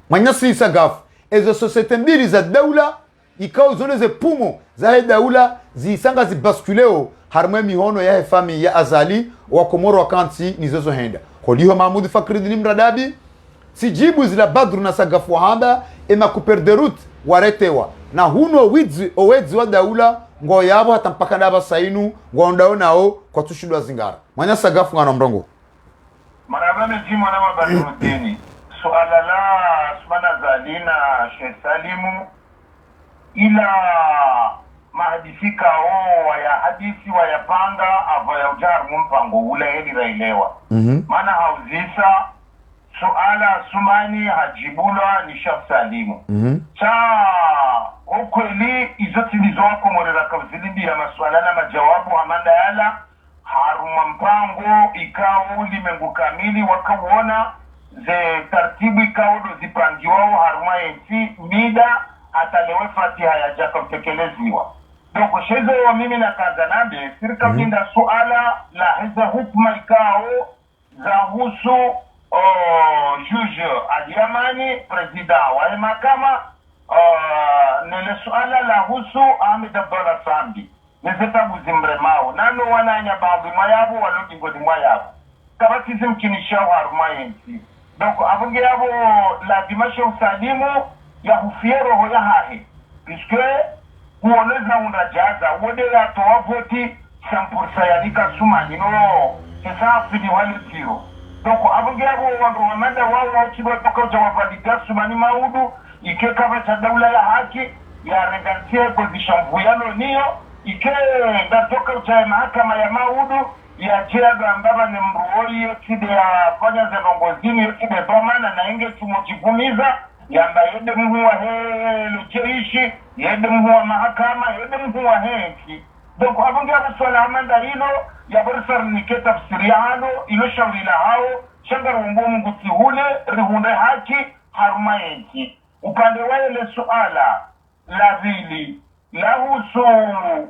manyasi sagafu ezo societe mbili za daula ikao zone ze pumo za daula zisanga zibaskuleo harmwe mihono ya fami ya Azali wa Komoro wakanti nizozo henda koliho Mahmoud Fakhruddin Mradabi sijibu zila Badru na sagafu hamba ema kuperderut waretewa na huno owedzi wa daula ngo yabo hatampaka ndaba sainu ngo ndao nao kwa tushindwa zingara mwanya sagafu ngana mrongo maraba mejimo na Badruddin suala la subana zalina Sheikh Salimu ila mahadithika wa ya hadithi wa ya panga ava ya ujar mumpango ule heli railewa maana hauzisa suala sumani hajibula ni Sheikh Salimu cha ukweli izoti nizowako morera kavzilindi ya masuala na majawabu hamanda yala haruma mpango ikao ulimengu kamili wakauona ze tartibu ikao do zipangiwao haruma enti mida atalewe fatiha ya jaka utekeleziwa doko shezo wa mimi na kazanabe sirika kinda suala la hiza hukuma ikao za husu juge Adiamani presida wa mahakama nele suala la husu Ahmed Abdallah Sambi nezetabu zimremao nano wananya baadhi mayabu walodi ngodi mayabu kabati zimkinishao haruma enti doko abunge yabo la dimasho Salimu ya hufiero ho ya hahi puisque kuoneza undajaza wode ya toa voti 100% yanika sumani no sasa fini wale tiro doko abunge yabo wamanda wao kibo toka jawabaliga sumani maudu ike kama cha daula ya haki ya regantie position vuyano niyo ike ndatoka cha mahakama ya maudu ya jega ambaba ni mruoli yotide ya fanya za vongozini yotide bomana na inge tumochifumiza yamba yede mhuwa lucheishi yede mhuwa mahakama yede mhuwa heki doko abunge ya swala amanda hilo ya barisar nike tafsiri hano ilo shauri la hao shangar umbo mguti hule rihunde haki haruma heki upande wale suala la vili la husu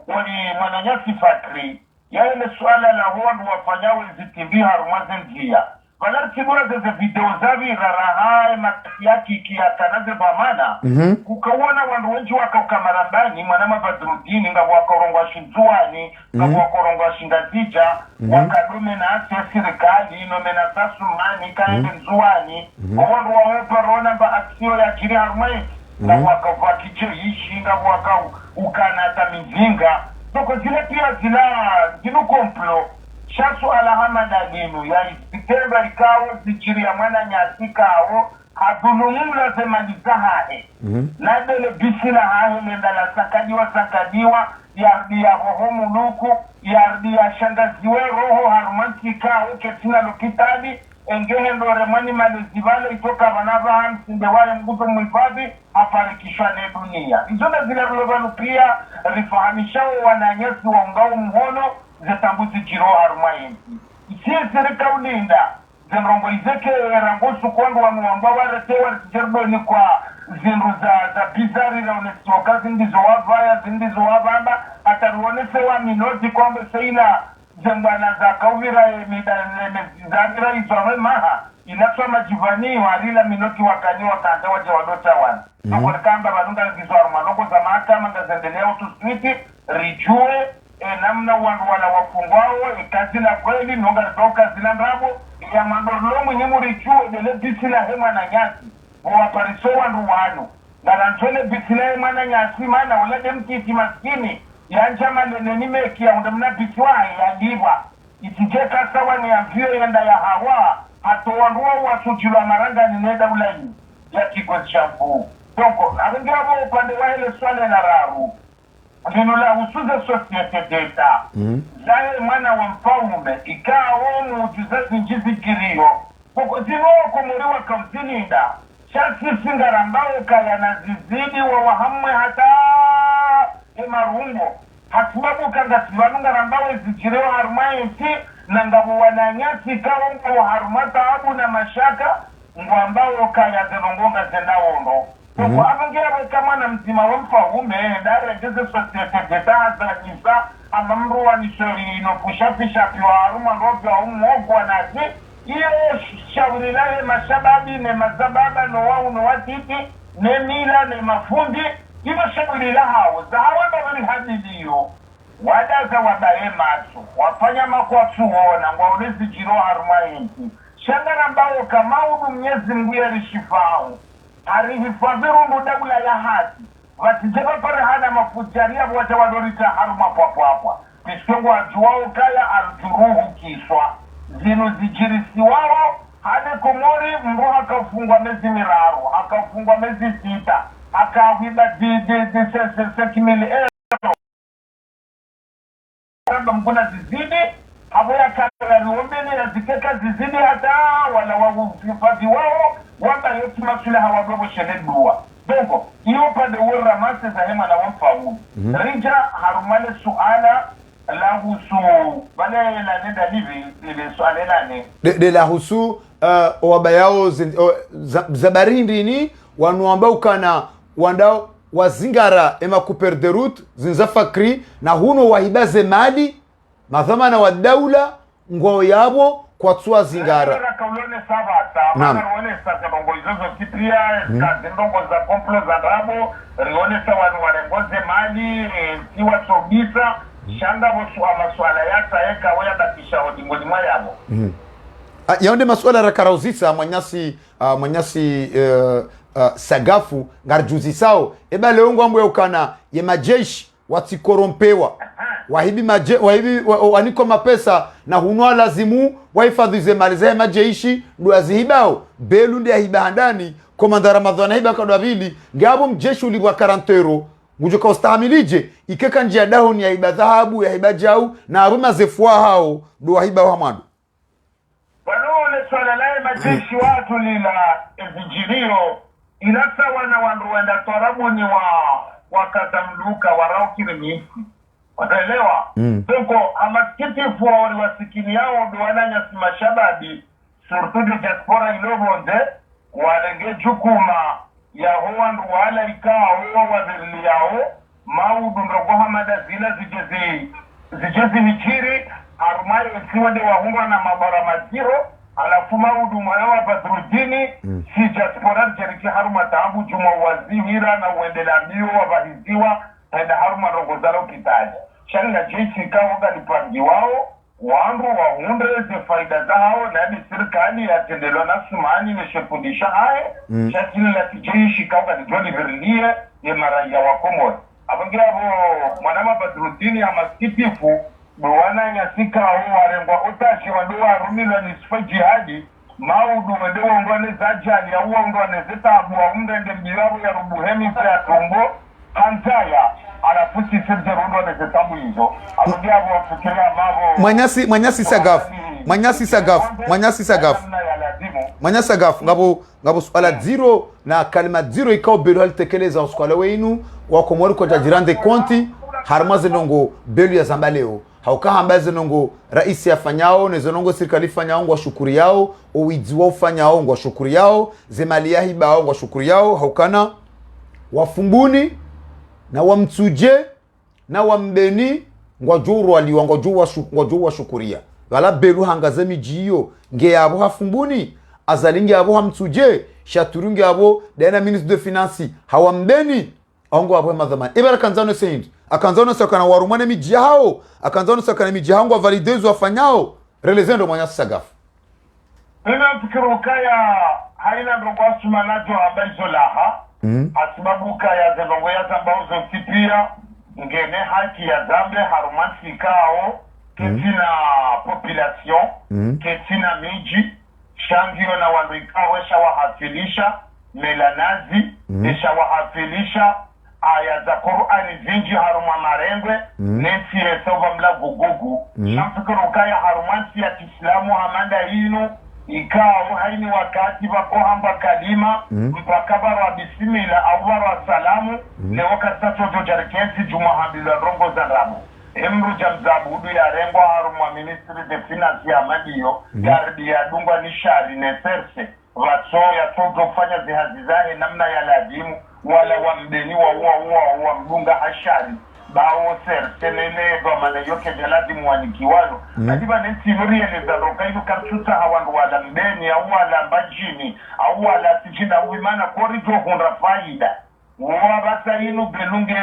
wali Mwananyasi Fakri yale suala la huandu wafanyawe zitimbi harumaze njia wala kibura za video zavi rarahae makiyaki kiyatanaze bamana kukawana wandu wenji wakaukamarambani mwanama Badruddin nga wakorongwa shinzuani nga wakorongwa shindazija wakadume na ase sirikali inome na sasumani kaende nzuani wandu waweparona mba aksio ya kiri harumai nga wakavakiche ishi nga wakaukana mizinga doko zile pia zila komplo shasu alahama na ninu ya ispitenda ikawo zichiri ya Mwananyasi kawo hadulumula zemaliza hae nadele bisila hae lendala sakadiwa yardi ya roho muluku yardi ya shangaziwe roho harumanti kawo ketina lukitali engehe ndore mwani malezibale itoka wanava hamsinde wale mguto mwifadhi hafarikishwa ne dunia izona zile rulobanu pia rifahamishao Wananyasi wa ungao mhono zetambuzi jiro haruma inti isiye serika ulinda zenrongo izeke rangosu kwangu wanuwamba waretewa jerbo ni kwa zindu za bizari na unestoka zindizo wavaya zindizo wavamba ataruonese wa minoti kwamba seila zembana za kauvira zamira izore maha inasoma jivani walila minoti wakani wakanda waje wadota wana kwa kamba badunga ngizwaru manoko za mahakama ngazendelea utuswiti rijue namna wandu wana wafungwao kazi la kweli nonga toka zina ndabo ya mandolo mwenye rijue dele bisila hema na nyasi wa pariso wandu wanu ngaranzole bisila hema na nyasi mana ulede mkiti maskini yanja malene nimekia undamna biswa ya diva itijeka sawa ni amvio yenda ya hawa hatowanduwa wasujilwa maranga ni neda ulayi ya kiko chambu doko abengabo upande wa hele swale na raru nino la usuze societe data zahe mwana wa mfaume ikaa omu ujuzazi njizi kirio koko zino kumuriwa kamzininda chasi singarambao kaya na zizidi wa wahamwe hata emarungo hatibabu kanga sivanunga rambawe zijirewa harumaye nti na ngabu wananyasi kawo harumata abu na mashaka ngwambao kaya zenongonga zenawono kwa abangira kama na mzima wamfa ume dare jeze societe deta za nisa amamru wa nishori no kushapisha piwa haruma robi wa umu kwa nasi iyo shauri lahe mashababi ne mazababa no wau no watiti ne mila ne mafundi ibo shauri lahao za hawa babali hadidiyo wadaza wadaye masu wafanya makwatu wona ngwaonezi jiro harumainti shangara mbao kama udu mnyezi mguya rishifao harihifadhiru mudabula ya hati watijeba pare hana mafujaria wacha wadorita haruma papwapwa piskongo ajuwao kaya arjuruhu kiswa zinu zijirisi wao hade komori mru hakafungwa mezi miraru hakafungwa mezi sita hakawiba sekimili kamba mkuna zizidi hapo ya kala ruombeni ya zikeka zizidi hata wala wafadhi wao wamba yote masula hawadogo shededua dongo iyo pade uwera mase za hema na wamfaulu rija harumale suala la husu bale la neda livi ile suala lane de la husu wabayao zabarindi ni wanu ambao kana wandao wazingara ema kuperderut zinzafakri na huno wahibaze mali madhamana wa daula ngwao yabo kwa tsua zingara kaulone sabata rione sasa bongo izozo kitria kazi ndongo za komplo za rabo rione sawa warengoze mali siwa sobisa shanga bosu amaswala yata eka waya bakisha odingoni mwayabo yaonde maswala rakarauzisa mwanyasi sagafu ngarjuzi sao eba leongo ambo yokana ye majeshi watikorompewa wahibi waniko mapesa na hunwa lazimu waifadhize mali za majeshi ndo azihibao belu ndi ahiba ndani komanda Ramadhani hiba kadwa vili ngabo mjeshi ulibwa 40 euro ngujo ka ustahimilije ikeka njia daho ni ahiba dhahabu ya ahiba jau na aruma zefua hao ndo ahiba wa mwandu wanole swala la majeshi watu lila vijirio ilasa wana wandu wenda torabu ni wakatamduka warao kiremisi wataelewa Toko amaskitifu wali wasikini yao duwana nyasi mashabadi surtudu diaspora ilobonde walenge jukuma ya huwandu wala ikawa huwa wazirili yao maudu ndogo hamada zila zijezi michiri harumayo siwande wahunga na mabara maziro alafu maudu mwanawa badrujini si diaspora jeriki haruma tabu juma wazihira na uendela miyo wabahiziwa henda haruma rogozalo kitaja shanga jeshi kaoga lipangi wao wandu wahundeze faida zao na hadi serikali yatendelwa na sumani nishepundisha hae shakili la jeshi kaoga nijoli verilie ya maraia wa Komoro abangira abo mwanama badrudini ya maskitifu buwana nyasika hao warengwa utashi wandu warumilwa nisfa jihadi maudu wedewa ungwane zajali ya uwa ungwane zeta abu wa ungende mjiwabu ya rubuhemi ya tumbo kantaya alafuti sirjerundo na zetabu hizo abudia abu wafikiria mabo Manyasi Sagaf ngabo swala zero na kalima zero ikao belu halitekeleza uskwala weinu wakomori kwa tajirande konti harmaze nongo belu ya zambaleo haukaha ambaze nongo raisi ya fanyao nezonongo sirikali fanyao ngwa shukuri yao uwidziwa ufanyao ngwa shukuri yao zemali ya hibao ngwa shukuri yao haukana wafumbuni na wamtsuje na wambeni ngwajuru aliwa ngwajuru shukuria wala belu hangaze mijiyo nge yabo hafumbuni azalingi yabo hamtuje shaturungi yabo dena ministre de finance hawambeni ongo abo madhamani ibara kanzano sendi akanzano sakana warumane mijia hao akanzano sakana mijia hango validezo wafanyao relezendo mwanya sagafu ina fikiru kaya haina ndongo sumanajo abazo laha asibabu kaya zendongo ya zambao zontipia ngene haki ya zambe harumansi kao ketina population ketina miji shangio na wanduikao esha wahafilisha melanazi esha wahafilisha aya za Qur'ani zinji haruma marengwe nesi esova mla gugugu shamfikuru kaya harumansi ya Kiislamu hamanda inu ikao haini wakati wako hamba kalima mpaka barwa bismillah au barwa salamu leo kasato jojarkensi juma habila rongo za rabu emru jamzabudu ya rengo harumwa ministry de finance ya madiyo gardi ya dungwa nishari neserse watso ya toto kufanya zihazizahe namna ya lazimu wala wa mbeni wa mdunga hashari bao serse nene kwa mana yoke jalazimu wanikiwano nadiba nesi nurieleza roka inu karchuta hawandu wala mbeni au wala mbajini au wala tijina uwimana korijo hunra faida wabasa inu belunge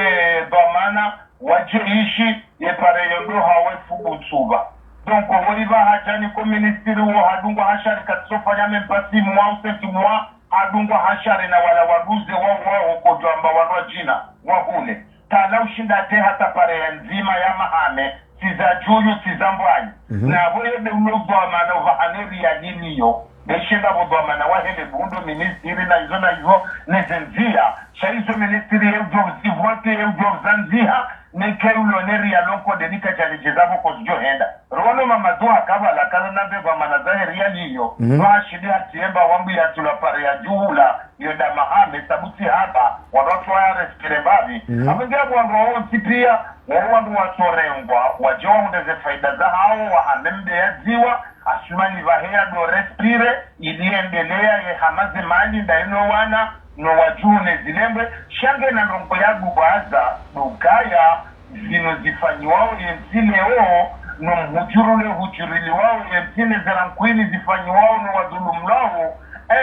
dhamana wajeishi yepare yondo hawe fubutsuba donc woliba hajani ko ministeri wo hadungwa hashari katsofa yame mpasi mwa usenti mwa hadungwa hashari na wala waduze wao ko jamba wanwa jina wahule tala ushinda te hata pare nzima ya mahame siza juyu sizambwani na boye de mlodwa mana vahaneri ya diniyo beshinda bodwa mana wahele bundo ministeri na hizo nezenzia shaizo ministeri ya ujovzivote ya ujovzanzia nekeyuloneri ya loko denika chalijezabo kosjo henda rono mamadoha kaba la kaza nabe kwa manazaheri ya liyo washidi hatiemba wambu ya tulapare ya juhula yoda mahame sabuti hapa wanotu waya respire babi hapengia kwa roho sipia wawandu wasorengwa wajewa hundeze faida za hao wahanemde ya ziwa asumani vahea do respire iliendelea ye hamaze mali ndaino wana no wajune zilembe shange na ndongo ya gubaza dukaya zino zifanyiwao yensileo no hujurili wao yensile zerankwini zifanyiwao no wadhulumlao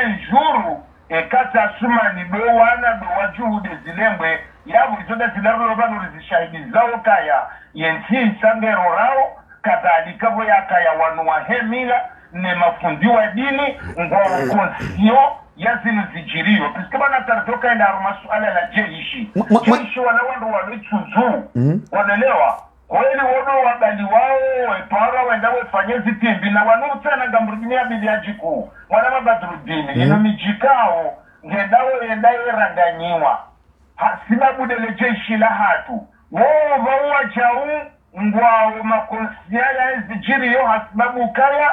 enjuru ekata sumani do wana do wajuhude zilembe yabu izoda zilaro bano rizishahidi zao kaya yensi sangero rao kadhalika bo yakaya wanu wahemila ne mafundiwa dini ngwa konsio yazinu zijirio piskaba na taratoka ina masuala la jeshi jeshi wala wandu walichuzu wanelewa kweli wodo wadali wao epara wenda wefanye zitimbi na wanuta na gamrudinia biliajiku wana mabadrudini ino mijikao ngendawo yendayo ranganyiwa hasibabu dele jeshi la hatu wao vaua chau ngwao makonsiala zijirio hasibabu kaya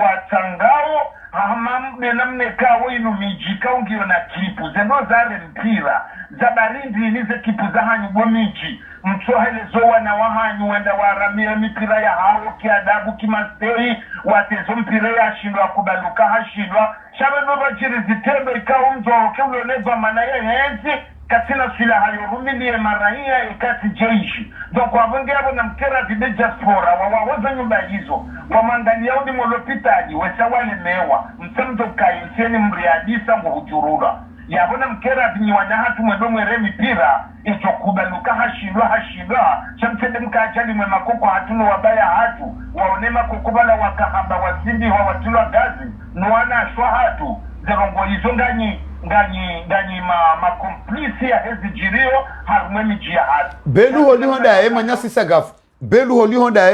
ngwatangao hamambe namne kawo inu mijika ungio na kipu zendo zare mpira za barindi inize kipu za hanyu bomiji mtuahele zowa na wahanyu wenda waramia mipira ya hao kiadabu kimasteri watezo mpira ya shindwa kubaluka hashindwa shabe ndoba jiri zitembe ikawo mzoro keulo neva manaya yenzi katina sila hayo rumiliye marahia ikati jeishi donc wabunge yabo na mkera vide diaspora wawawaza nyumba hizo wamandani yao ni molopitaji wesa wale mewa msemto kainsieni mriadisa nguhujurura yabo na mkera vinyi wanyahatu mwedomwe remi pira icho kubaluka hashindwa shamtende mkajali mwe makoko hatuno wabaya hatu waonema kukubala wakahamba wasimbi wa watulwa gazi nuwana ashwa hatu zerongo hizo nganyi makomplisi ya hezi jirio harumemi jihad belu holi honda manyasi sagafu belu holi honda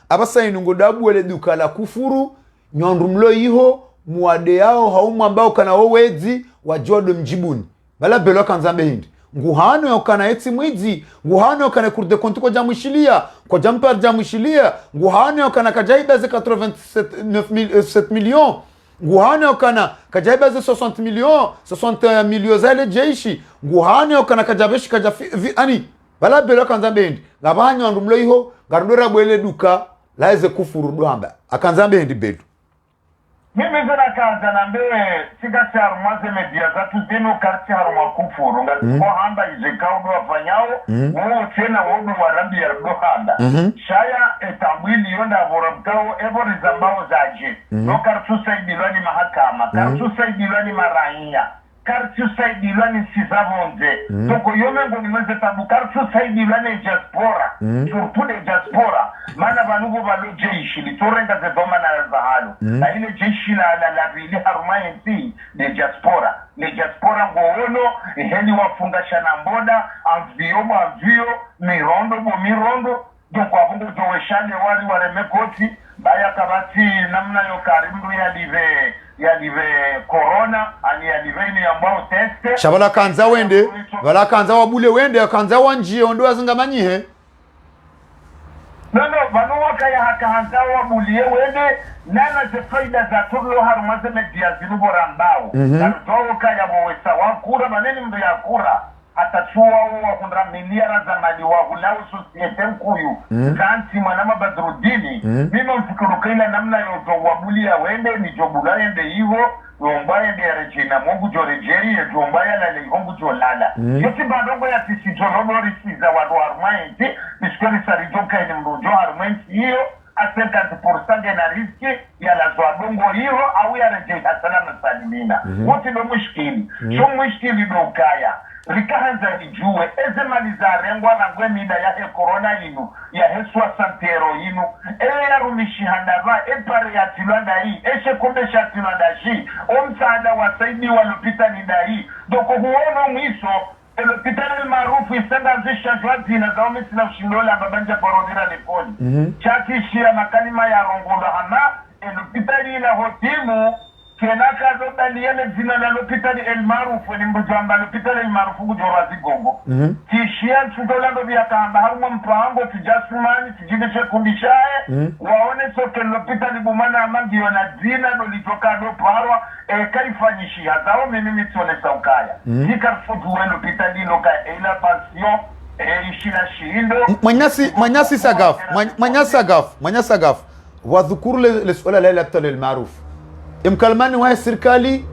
abasa inungo dabu wele duka la kufuru nyondrumlo iho muade yao haumu ambao kana wawezi wajodo mjibuni bala belu kanzambe hindi nguhano yokana eti mwidzi nguhano yokana kurde kontuko jamushilia kwa jamper jamushilia nguhano yokana kajaiba ze 87 millions nguhane okana kajaiba ze 61 millions zale jeishi nguhane okana kajabeshi kajafi ani bala belo kanza bendi ngabanya ndumlo iho garudora bwele duka laize kufuru duamba akanza bendi bedu mimi zina kaza na mbele sika charmaze media zatu zino karti haruma kufuru ngati ko handa izekaudo afanyao wo tena wodu warambi ya handa shaya etambili yonda vorabkao evori zambao zaje no kartu saidilani mahakama kartu saidilani maraia kartu saidilani sizavonze toko yomengo nimeze tabu kartu saidilani diaspora surtout les diaspora mana banugo balo jeshi litorenga zedoma na zahalo na ile jeshi la vili harmaenti de diaspora le diaspora ngoono heli wafunga shana mboda anvio mirondo donc abungu joeshane wali waremekoti baya kabati namna yo karibu ya live corona ani ya live ni ambao teste shabala kanza wende wala kanza wabule wende kanza wanjie ondo azingamanyihe no bano wakaya hakaanza wabulie wende nana ze faida za tulo harumaze media zinubora mbao na toka ya wesa wakura maneni mbe ya kura atachua wa kundra miliara za mali wa hulau societe mkuyu kanti manama Badrudini mimi mfikuru ila namna yoto wabulia wende ni jobula yende hivo Yombaya ndi ya rejina mungu jo rejeri ya jombaya la leihongu jo lala yosi badongo ya tisi jolonori siza wadu harumaenti biskari sarijoka ini mrujo harumaenti hiyo a 50% na riski ya la zwadongo hiyo au ya rejei hasana masalimina wote ndo mushkili so mushkili do kaya rikahanza nijue eze maliza rengwa na ngwe mida ya he corona inu ya he swasantero inu ya rumishi handava pare ya tilwanda hii eshe kumbesha tilwanda shi omsaada wasaidi walopitani da hii doko huono mwiso elopitani marufu isenda zisha jwazi na zaomi sila ushindola babanja parodira leponi chati shia makalima ya rongola hama elopitani ila hotimu kenaka zoda liyene zina la lopitani el marufu ni mbujamba lopitani el marufu kujorazi gongo tishia ntudolando vya kamba haruma mpango tijasumani tijideshe kumbishae waone soke lopitani bumana amangi wana zina dolitoka do parwa kaifanyishi hazao mimi mitone saukaya hika futuwe lopitani loka ila passion ishila shiindo manyasi sagaf wadhukuru le suala la laptali el marufu imkalmani wa serikali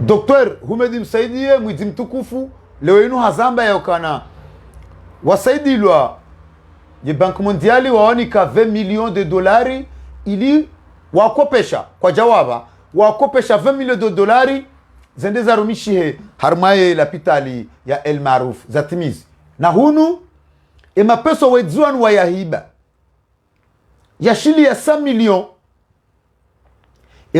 Dr. Humedi msaidie mwiti mtukufu leo inu hazamba ya ukana wasaidilwa je Bank Mondiali waonika 20 millions de dolari ili wakopesha kwa jawaba wakopesha 20 millions de dolari zende za rumishihe harmaye la pitali ya El Maruf zatimizi na hunu mapeso wedzuan wa yahiba ya shili ya 100 millions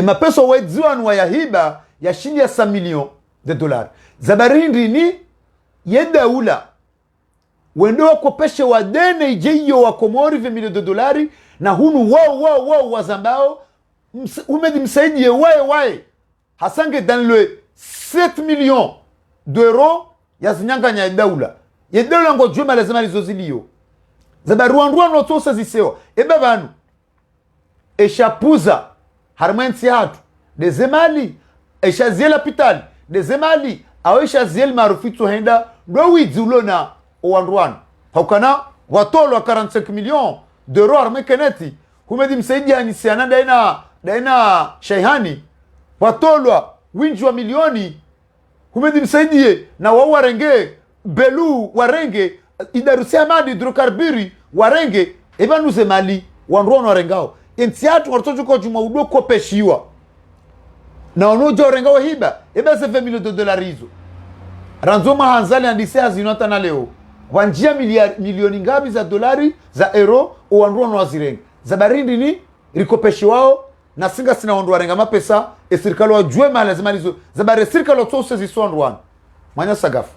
mapeso wedzuan wa yahiba ya shili ya 100 millions de dolari zabarindi ni yedaula wendo wakopeshe wadene ijeyo wa Komori 20 millions de dolari na hunu wao wazambao Humedi msaidie wae hasange dans le 7 millions d'euros ya zinyanganya yedaula ngo juma lazima lizozilio zabaruanrua notosa ziseo banu eshapuza harmensi hatu dezemali eshaziela pitali dezemali awesha ziel marufitu henda ndo wizulo na owanruan haukana watolo 45 millions d'euros armekeneti Humedi msaidi anisiana daina shaihani watolwa winji wa milioni Humedi msaidie na wao warenge belu warenge idarusi amadi hidrokarbiri warenge ebanuze mali wanruan warengao entiatu wartoju kwa juma udo kopeshiwa na onojo warengao hiba ebase 20 millions de dollars hizo ranzoma hanzali andise hazinota na leo wanjia milioni ngapi za dolari za euro wanruan wazirenge zabarindi ni rikopeshi wao na singa sina wandu warenga mapesa serikali wajue lazima hizo zabare serikali watose zisonruan manya sagafu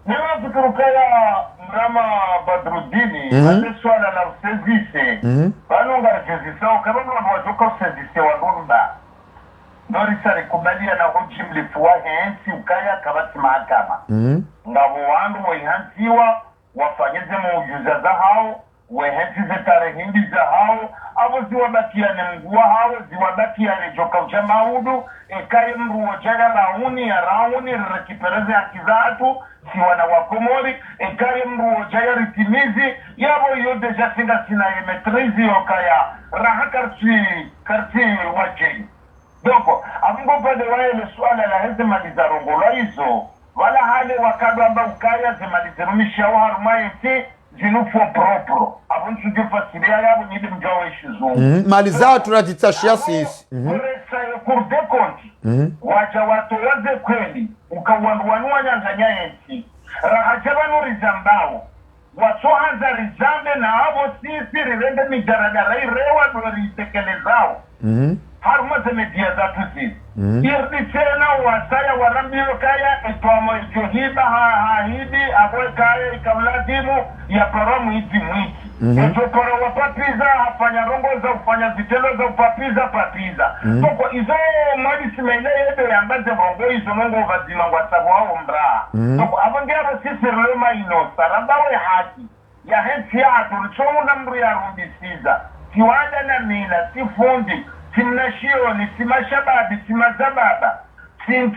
nima fikirukaya mrama Badrudini ate swala la usezise banonga jezisao kabano wajoka usezise wanunda norisari kubalia na hoji mlifuwa hensi ukaya kabati mahakama ngabo wandu wahansiwa wafanyeze muujuza za hao wehensi ze tarehindi za hao abo hao ziwabakiane mgua hao ziwabakiane joka ucha maudu ekaye mruo jaya rauni ya rauni rekipereze haki zatu si wana wakomori ekaye mruo jaya ritimizi yabo yote jasinga sina yemetrizi okaya raha karti wajeni doko abungo pade waele swala la heze malizarongola hizo wala hale wakadu amba ukaya zemalizirumisha wa harumaye ti zinufu propro abunchu jifasiria yabo nidi mjawe shizungu mali zao tunajitashia sisi uresa kurde konti waja watu waze kweli ukawanduanua nyanganya enti rahajabanu rizambao watohanza rizambe na abo sisi rirende mijaradara irewa doritekelezao haruma zemedia zatu sisi irdi tena wasaya warambiro kaya itoamo ijohiba haidi abwe kaya ikawladimu ya paramu hiti mwiti ito para wapapiza hafanya rongo za ufanya vitelo za upapiza papiza toko izo mwadi simele yedo ya mbaze rongo izo mungu uvazima kwa sabu hao mbraa toko avangero sisi rema inosa rambawe haki ya henti ya aturichomu na mbru ya rundisiza tiwada na mila tifundi timnashioni timashababi timazababa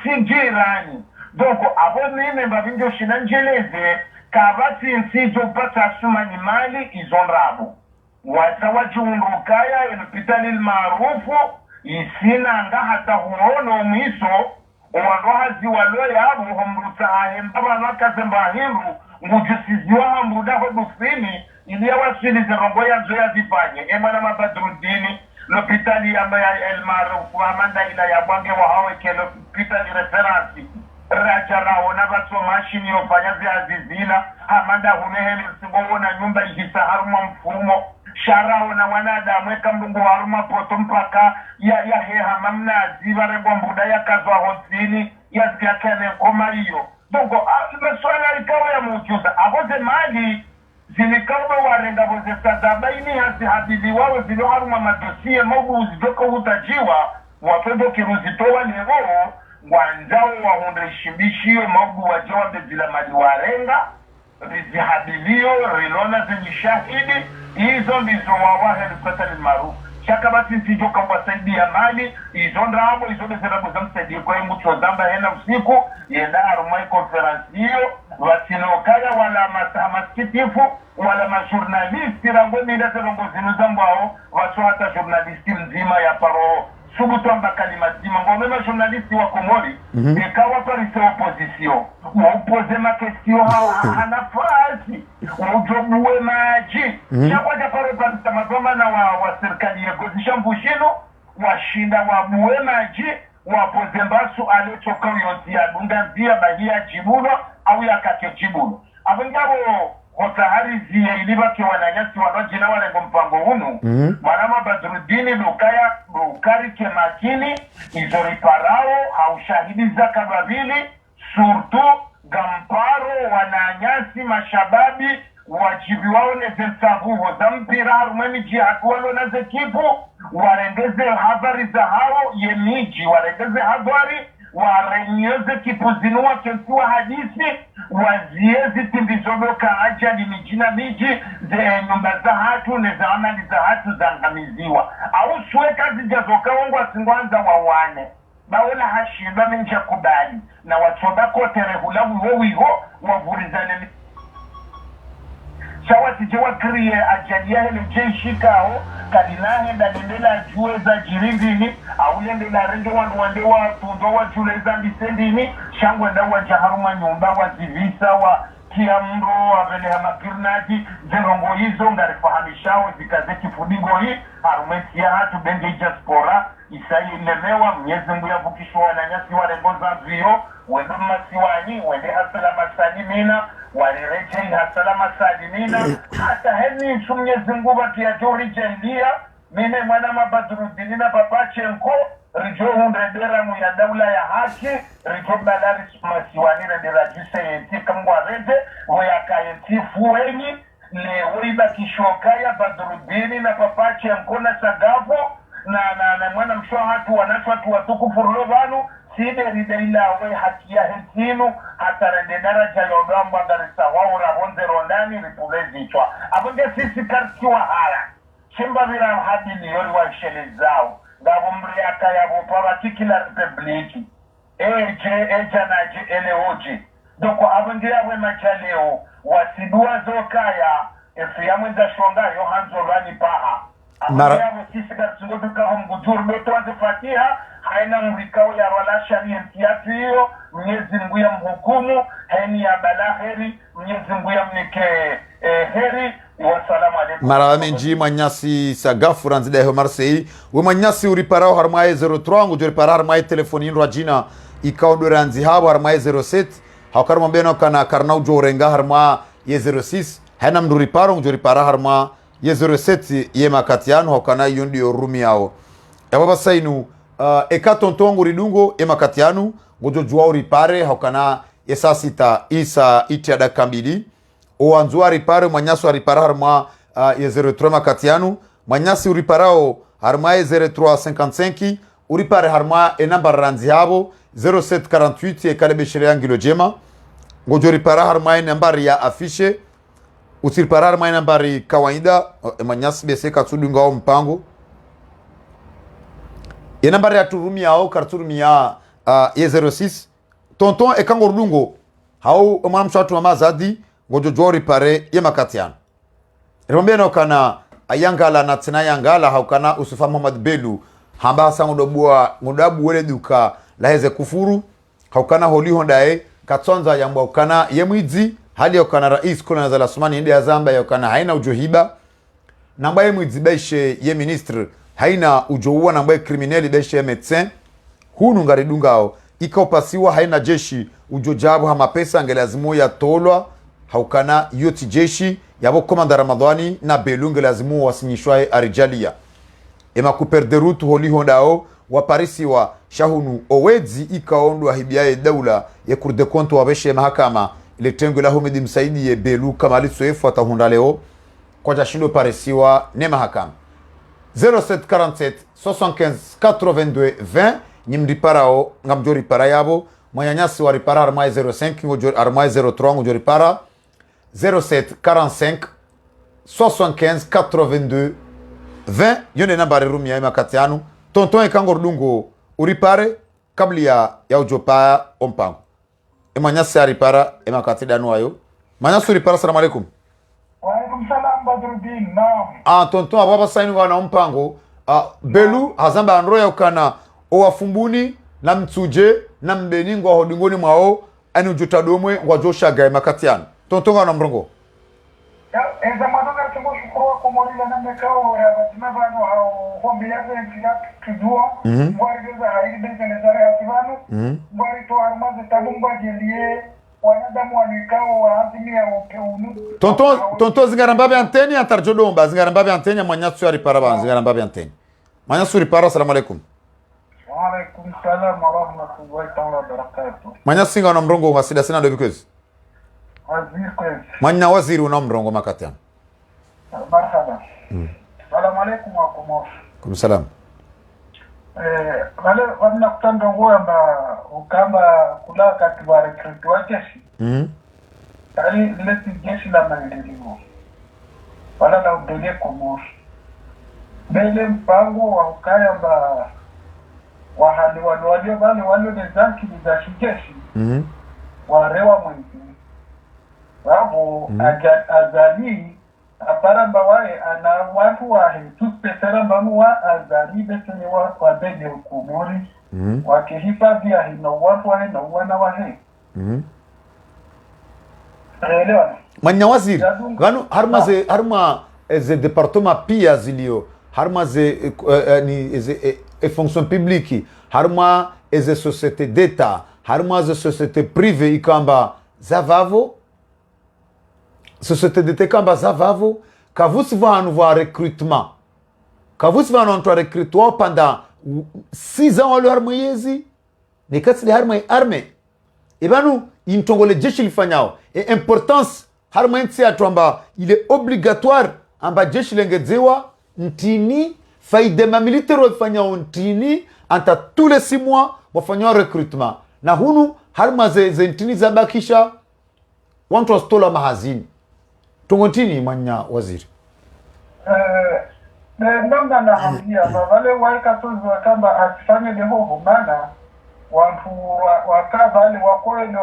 tintigirani doko abo mime mbabinjo shinanjeleze kabati nsijo pata sumani mali izonrabu wata wajundukaya ilipitali maarufu isina nga hata huono mwiso uwandohazi walo yabu humruta ahembaba nakazemba hindu ngujusiziwa hamruda hodufini ili wasili zerongo ya zoya zifanye emana mabadrudini l'hôpital ya el maarufu amanda ila ya bwange wa hawe ke l'hôpital referansi rajara ona bato mashini yofanya ziazizina amanda hunehele sibo na nyumba ihisa haruma mfumo shara ona wanada mweka mbungu haruma poto mpaka ya heha mamna ziva rego mbuda ya kazwa honsini ya zikakene koma iyo dongo meswala ikawa ya mujuza aboze mali zilikauba warenga boze sazabaini hasi habibi wawe zilo haruma madosie mogu uzidoko utajiwa watodo kiruzitowa levo wanzao wahunde shimbishio mogu wajawa bezila mali warenga rizihabilio rilona zenishahidi hizo ndizo wawahe lukata ni maru shaka bati nsijoka wasaidi ya mali hizo ndrabo hizo bezirabu za msaidi kwa himu chozamba hena usiku yenda harumai konferansi hiyo wasinokaya wala masikitifu wala majurnalisti rangwe mida zerongo zinu zambao waso hata jurnalisti mzima ya paro subutu amba kalimazima ngome majurnalisti wa Komori ekawa parise opposition upoze makestio hao hanafasi ujobuwe maji shakwaja paro parisa madoma na wa serikali ya gozisha mbushino washinda wabuwe maji wapoze mbasu aletoka uyoti ya dunga zia bahia jibuno au ya kake jibuno abengabo hotahari ziye ilibake wananyasi wanojina walengo mpango hunu manama Badrudini lukari kemakini izori parao haushahidi za kababili surtu gamparo wananyasi mashababi wajibi wao nezensavuho za mpira harumeni jihakuwalo na zekipu warengeze habari za hao yemiji warengeze habari warenyoze kipuzinua kentuwa hadisi waziezi timbizodoka ajali mijina miji ze nyumba za hatu neza amali za hatu zangamiziwa au suwe kazi jazoka wangu wasingwanza wawane baola hashimba minja kubali na wachoda kote rehula wiho wavurizane shawati jewa kriye ajali ya hele jeishikao kalinahe dalindela juwe za jirindini aulende la renge wande wa tundo wa jule za mbisendini shangwe nda wa jaharuma nyumba wa zivisa wa kiamro wa vele hamapirnaji zerongo hizo ngarifahamishawo zikaze kifudingo hii harumeti ya hatu benge jaspora isayi lemewa mnyezi mbu ya vukishwa wananyasi wa rengo za vio wende masiwani wende hasalama salimina walireje hasalama salimina hata heni chumnyezi mbu baki ya jori jendia mine mwana Badrudini na Papachenko rijo hundredera mu ya daula ya haki rijo balari masiwani redera jise yenti kambwa rede wayaka yenti fuenyi le uiba kishoka ya Badrudini na Papachenko na Sagafo na mwana mshwa hatu wanatu watu watuku furulobanu side ridaila we haki ya hentinu hata redera jayodamba darisa waura honze rondani ripulezi chwa abonde sisi karkiwa hara chimba vira hadi liyoni wa shele zao ngabo mriaka ya boparati la republiki eja na eleoji doko abundia we machaleo wasidua zokaya efiyamwe za shonga yohanzo lwani paha abundia sisi gatsungoduka homgujuru betuanze fatiha haina mrikao ya walasha ni mtiatu hiyo Mwenyezi Mungu ya mhukumu haini ya balaheri Mwenyezi Mungu ya mnike heri wasalamu alaikum mara menji manyasi sagafu ranzida ho Marseille we manyasi uriparao harmaye 03 ngo jori harmaye telefoni indro jina ikaondo ranzi habo harmaye 07 hakarma beno kana karnau jorenga harma ye 06 hana mduri paro ngo jori harma ye 07 ye makatiano hakana yondi yorumi yao yababa sainu eka tontongo ridungo e makatiano ngojo jua uripare hakana esa sita isa itiada kambili o anzuari pare manyaso aripara harma ye 03 makatiano manyasi uriparao harma ye 0355 uripare harma e namba ranzi habo 0748 e kalebe sheria ngilo jema ngojo ripara harma e nambari ya afishe usiripara harma e nambari kawaida manyasi bese katsudunga o mpango e nambari ya turumi yao karturumi ya ye 06 tonton e kango rudungo hau mwana mshatu mama zadi ngojo jori pare ye makatiano rombeno kana ayangala na tena yangala haukana usufa Muhammad Belu hamba sango dobua ngodabu wele duka laheze kufuru haukana holi hondae katsonza yambwa ukana yemwizi hali yakana rais kuna za Lasmani inde ya Zamba yakana haina ujohiba namba yemwizi beshe ye ministre haina ujoua namba ye krimineli beshe ye medecin hunu ngaridungao ikaupasiwa haina jeshi ujojabu hama pesa ngelazimu ya tolwa haukana yoti jeshi yabo komanda Ramadhani na Belunge lazimu wasinyishwae arijalia ema kuperderutu holi hondao wa parisi wa shahunu owezi ikaondwa hibiaye daula ya kurde konto wabeshe mahakama ile tengo la Homedi Msaidi ye Belu kama lisoefu atahunda leo kwa jashindo parisi wa ne mahakama 0747 75 82 20 nyimdi parao ngamjori para yabo mwanyanyasi wa ripara armaye 05 ngojori armaye 03 ngojori para 07 45 75 82 20 yone nambari rumi ya makatianu tonton ekango rudungo uripare kabli ya ujopa ompango emanyasi aripara emakatidanu ayo manyasi uripara. Assalamu alaikum. Wa alaikum salam Badruddin. Naam tonton ababa sainu wana ompango Belu hazamba androya ukana owafumbuni na mtsuje na mbeningo wa hodingoni mwao ani ujutadomwe wajosha gae makatianu tontonga na mrongo eza madonga tumbo shukuru kwa morila na mekao ya batima vano au hombi yake ya tujua mwari geza haidi benza nezare ya tivano mwari to armaze tabumba jelie wanadamu wanikao wa azimi ya ukeunu tonton zingarambabe anteni antarjodomba zingarambabe anteni manyatsu ya riparaba zingarambabe anteni manyatsu ripara. Assalamu alaikum. Wa alaikum salam wa rahmatullahi ta'ala wa barakatuh. Manyasinga na mrongo ngasida sina do because waziri kwezi manya waziri una mrongo makatiano marhaba. Assalamu alaikum wa kumofu. Kumsalam. Wale wana kutanda nguo amba ukamba kula katiba recruit wa jeshi tali leti jeshi la maendeleo wala la udele kumofu bele mpango wa ukaya amba wahali walio bali walio nezanki za shijeshi warewa mwenzi wabo azali aparamba wae ana watu wahe tuspesera mbamu wa azali besene wa bende ukumuri wakihifadhi ya hina watu wahe na uwana wahe elewa manya waziri gano harma ze departement pia zilio harma ze ni ze fonction publique harma ze société d'état harma ze société privée ikamba zavavo société d'état kamba zavavo kavusi vanu va recrutement kavusi vanu antwa recrutement pendant 6 ans wale harma yezi ni katsi harma arme ibanu intongole jeshi lifanyao et importance harma nti atwamba il est obligatoire amba jeshi lengezewa ntini faidema militaire wafanyao ntini anta tous les 6 mois wafanyao recrutement na hunu harma ze ntini zabakisha wantu wastola mahazini tongontini manya waziri namna naambia wale waika tozo kamba asifanye dehoho maana watu wakava wale wakweli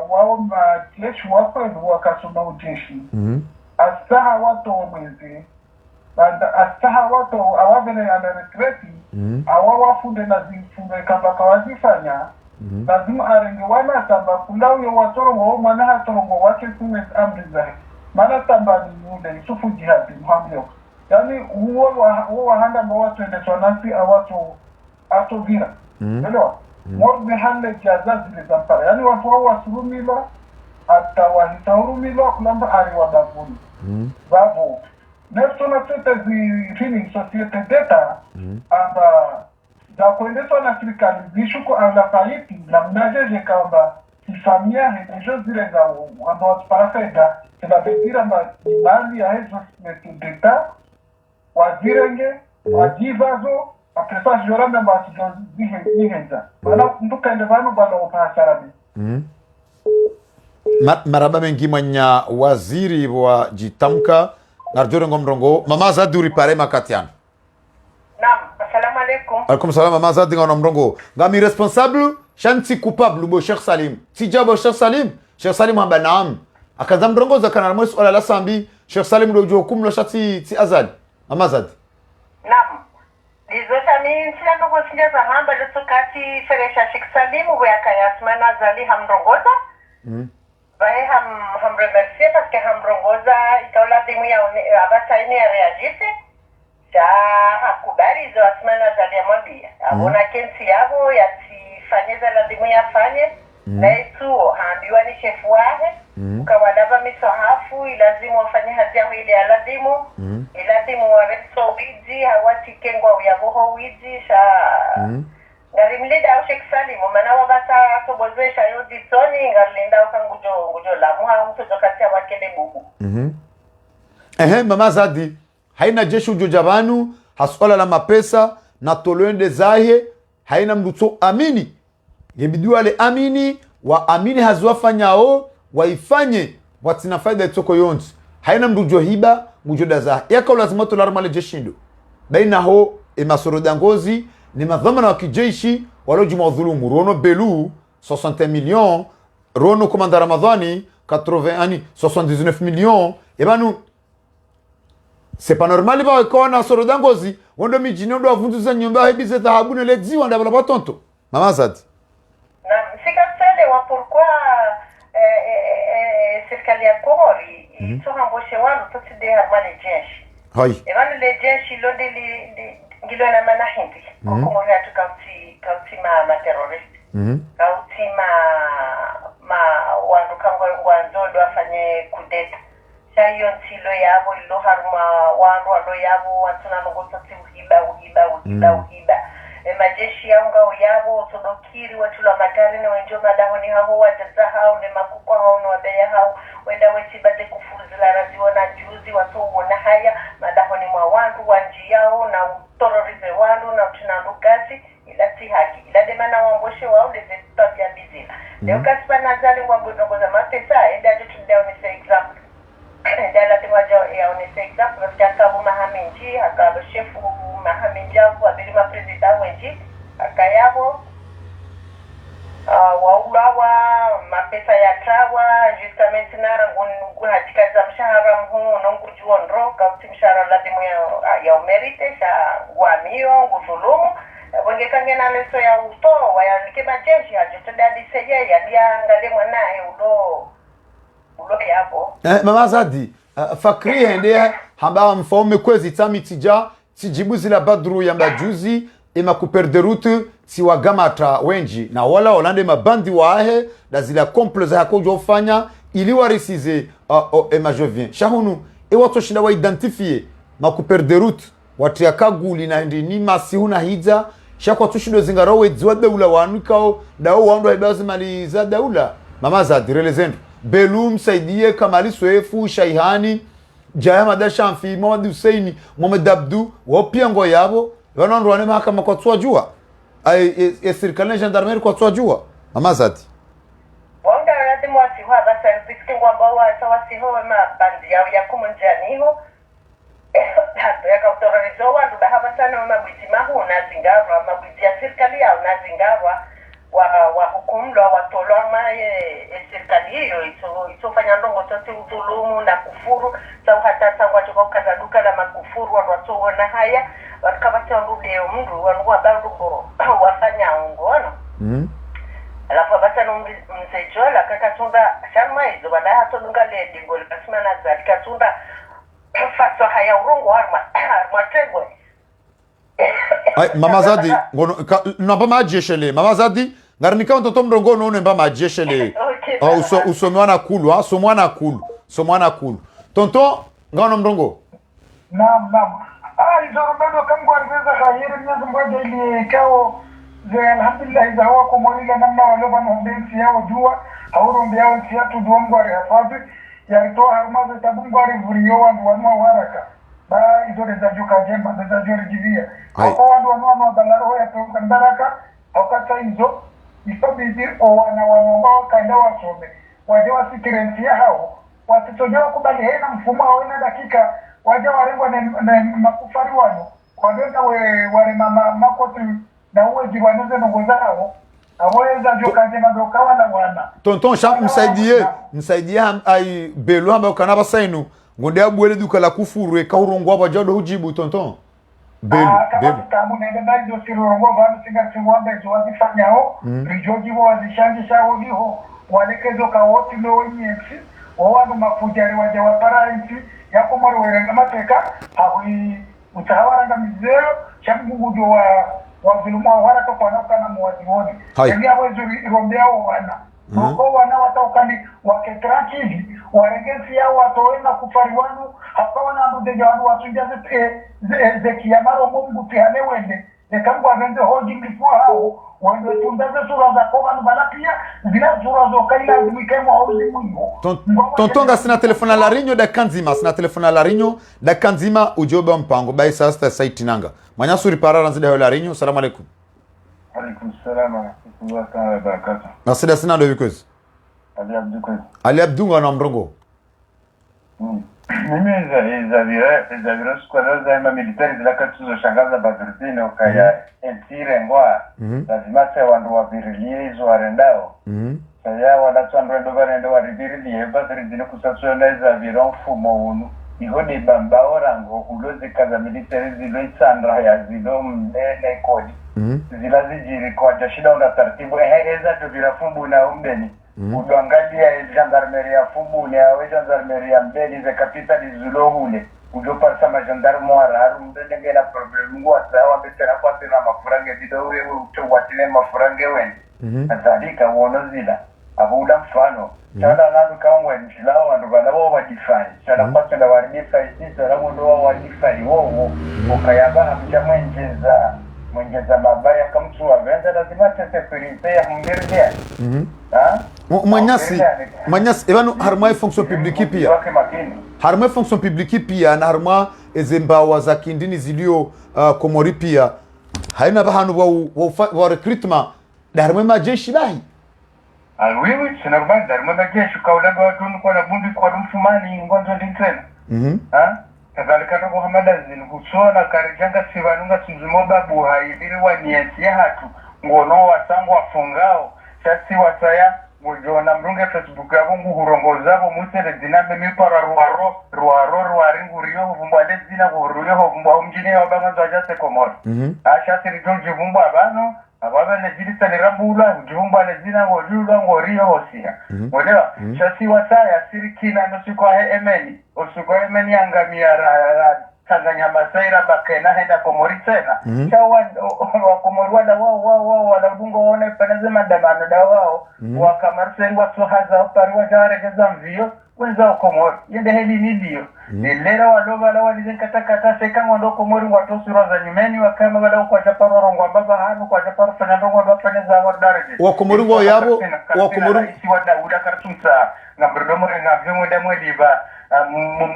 waomba jeshi wakweli wakasoma ujeshi astaha watu mwezi astaha watu awavene anarekreti awawafunde na zifunde kamba kawazifanya lazima arenge wana tamba kulauye watorongo mwana hatorongo wake kume amri zahe maana tamba ni yule isufu jihadi muhamyo yani huo wahanda mba watu endeswa nasi ato vira elewa morbe hale jaza zile zampara yani watu wao wasurumilwa hata wahitaurumilwa kulamba ari wadavuni vavo nesto na tete zifini societe data amba za kuendeswa na serikali zishuko alafaiti na mnajeje kamba kifamia hedesho zile za amba watu parafeda tunabedira mali ya hizo data wazirenge wajivazo apresa jorame mbasizo zihenza bana nduka ende bano bana opasarabi maraba mengi mwanya waziri wa jitamka narjore ngomrongo mama zaduri pare makatian. Naam, assalamu alaikum. Alaikum salam mama zadinga ngomrongo ngami responsable shanti coupable bo Sheikh Salim tijabo Sheikh Salim hamba naam akazam mrongo zakana mwesi wala la sambi Sheikh Salim ndo hukumu lo shati ti azad mama zad. Naam. Dizota mi sila ndo kusinja za hamba lutokati feresha Sheikh Salim weka yasmana zali hamrongoza. Bae ham remercier parce que hamrongoza ikaula dimu ya abasa ini ya reagite ja hakubali zo asmana zali ya mwambia abona kensi yabo ya tifanyeza la dimu ya fanye na itu haambiwa ni shefu wahe ukawadaba misohafu ilazimu wafanye hazi yao ili alazimu ilazimu wareso wiji hawati kengwa uyabuho wiji sha ngarimlida au Sheikh Salim mana wabata tobozesha yodi toni ngalinda ukangujo la muha mtu zokati ya wakele bubu mama zadi haina jeshi ujojabanu hasuala la mapesa na tolwende zahe haina mduto amini yebidu wale amini wa amini haziwafanyao waifanye watina faida itoko yonzi haina mdujo hiba mujoda zahe yaka ulazima tolarmale jeshindo baina ho emasoro ngozi ni madhamana wa kijeshi walojuma udhulumu rono belu 60 millions rono komanda Ramadhani 79 millions ebanu c'est pas normal ba ko na soro dangozi wondo mijini ndo avunduza nyumba hebize dhahabu ne lexi wanda bala batonto mama zadi na sikasele wa pourquoi serikali ya Komori itohamboshe wanu totide harmane jeshi hai ebanu le jeshi londe ngilo na mana hindi Komori atu kauti ma terrorist kauti ma wandu wanzodo afanye kudeta shayo ntilo yabo ilo haruma wandu walo yabo watuna nogototi uhiba majeshi yao yabo todokiri watula magari na wenjo madahoni hao wajaza hao ne makukwa hao na wabeya hao wenda wetibate kufuzila raziona juzi watu wana haya madahoni mwa wandu wanji yao na utororize wandu na utinandukasi ila si haki ila demana wamboshe wao leze tutabia bizina leo kasipa nazali wangu nongoza mapesa enda jotu leo nise example ndala tiwaja ya onese example akabu mahamenji akabu shefu mahamenji abiri ma president wenji akayabo waulawa mapesa ya trawa justamente nara nguna chikaza mshahara mhu nongujuo ndro kauti mshahara lazima ya umerite sha guamio nguzulumu wenge kangena leso ya uto wayalike majeshi hajotoda diseje ya dia ngale mwanae ulo yabo mama zadi fakri hende hamba mfaume kwezi tamitija tijibu zila badru ya majuzi ema kuperde route si wagamata wenji na wala olande mabandi wahe da zila comploza yako jofanya ili warisize ema jovien shahunu e watu shinda wa identifier makuperde route watu yakaguli na ndi ni masihuna hija shakwa tushindo zingarawe dziwa daula wanukao dao wandu haibazi maliza daula mama zadi relezendo Belum Saidie Kamali Swefu Shaihani Jaya Madasha Amfi Mohamed Hussein Mohamed Abdu wapiango yabo wanaondoa ne mahakama kwa tswajua ai serikali gendarmerie kwa tswajua mama zati wanga lazima wasiwa basa biski ngwamba wa tawasiho ma bandi yao ya kumunjaniho hapo yakautororizo wandu bahava sana mabwiti mahu nazingarwa mabwiti ya serikali yao nazingarwa wa hukumlwa watolwa maye serikali hiyo isofanya ndongo tote udhulumu na kufuru sau hata sau watoka ukaza duka la makufuru watowona haya wakabati wandude mndu wanduwa barugoro wafanya ungono alafu abasana msejola kakatunda sharma hizo wala hatonunga ledi ngoli kasima na zali katunda faso haya urungu harma tegwe mama zadi ngono namba majeshele mama zadi ngarini mtoto mrongo no namba majeshele usomwana kulu somwana kulu tonto ngono mrongo naam izorobado kangu aliweza khayiri mnyazi mmoja ili kao alhamdulillah za wako mwile namna waloba na ndensi yao jua haurumbi yao nsiatu dua ngwari hafadhi yaritoa harumaze tabu ngwari vuriyo wandu wanua waraka ba idore za juka jemba za jori jivia hako wandu wanua balaro ya tuka mbaraka wakata hizo ifabidi o wana wanongo kaenda wasome waje wasitirensia hao wasitojewa kubali hena mfumo hao ina dakika waje warengwa na makufari wano wadenda wale makoti na uwe jiwaneze nongozao aweza joka jema dokawa na wana tonton sham msaidie ai belo amba kana basainu ngonde abwele duka la kufuru ka urongwa bajado hujibu tonton belo kama nenda ndio sirongo bado singa siwanda hizo wazifanyao rijoji wazishanji shao liho walekezo ka wote no nyepsi wawano mafujari waje waparanti yako maro werenga mateka hawi utawaranga mizero shamungudo wa viluma waraka kwa naka na muwazioni ndia wezo rombea wana mko wana wataukani waketraki hivi waregesi yao watoena kufariwanu hapa wana ndudeja wanu wasunjaze ze kiyamaro mungu tihane wende nekangu wagenze hoji mlifua hao wende tundaze sura za koma nubalapia zina sura zo kaila zimikemu hauzi mwingo tontonga sina telefona larinyo sina telefona larinyo da kanzima ujobe mpango bai sasta site nanga manyasuri parara nzida yo larinyo salamu alaikum alaikum salam wa rahmatullahi wa barakatuh nasida sina do because Ali Abdunga na mrongo mimi za vira squadra za militari zila katuzo shangaza badrudine ukaya entire ngwa lazima se wandu wa virilie hizo warendao saya wala tsandrendo barendo waribirilie badrudine kusasona za vira mfumo unu ihode bamba orango huloze kaza militari zilo isandra ya zilo mdene kodi zila zijiri kwa jashida una tartibu eza tuvira fumbu na umbeni udoangalia gendarmerie ya Fubuni au gendarmerie ya Mbeni za kapitali zulohule udopasa magendarme wararu mdenge na problem ngwasa wambetera kwa tena mafurange bidowe utowatine mafurange wen kadhalika wonozila abuda mfano chala nadu kaungwe nchilao wandu banabo wajifai chala pata na warifai sisa ramu ndo wajifai wowo ukayaba mwenjeza mabaya kamtu wa venza lazima securite ya mngerdia Manyasi ebanu harma fonction publique pia harma fonction publique pia na harma ezembawa za kindini zilio komori pia haina bahanu wa recruitment da harma majeshi bahi alwiwi sinarba darma majeshi kaulanga watu kwa na bundi kwa mfumani ngonzo ndintena kadhalika ndo Muhammad azin husona karijanga sivanunga tuzimoba buhaibiri wa niasia hatu ngono wasangu wafungao chasi wasaya mujona mrunge Facebook yabo nguhurongozabo musere dinambe mipara ruaringu riyo vumbale zina guruyo vumba umjini wabanga zajase komoro asha sirijo jivumba abano ababa nejilisa nirambula jivumba lezina ngolula ngoriyo hosia ngolewa chasi wasaya sirikina nosiko emeni osiko emeni angamia Tanzania masaira bakena henda komori tena chawa wakomori wala bungo one panazema damano da wao wakamarsengo sohaza opariwa jaregeza mvio wenza komori yende heli nidio lera waloba la walizenkata seka ngondo komori watosura za nyimeni wakama wala kwa japaro rongo baba hanu kwa japaro fanandongo ndo paneza wardarege wakomori wo yabo wakomori isi wada uda kartumsa ngabrdomo nga vimo da mwediba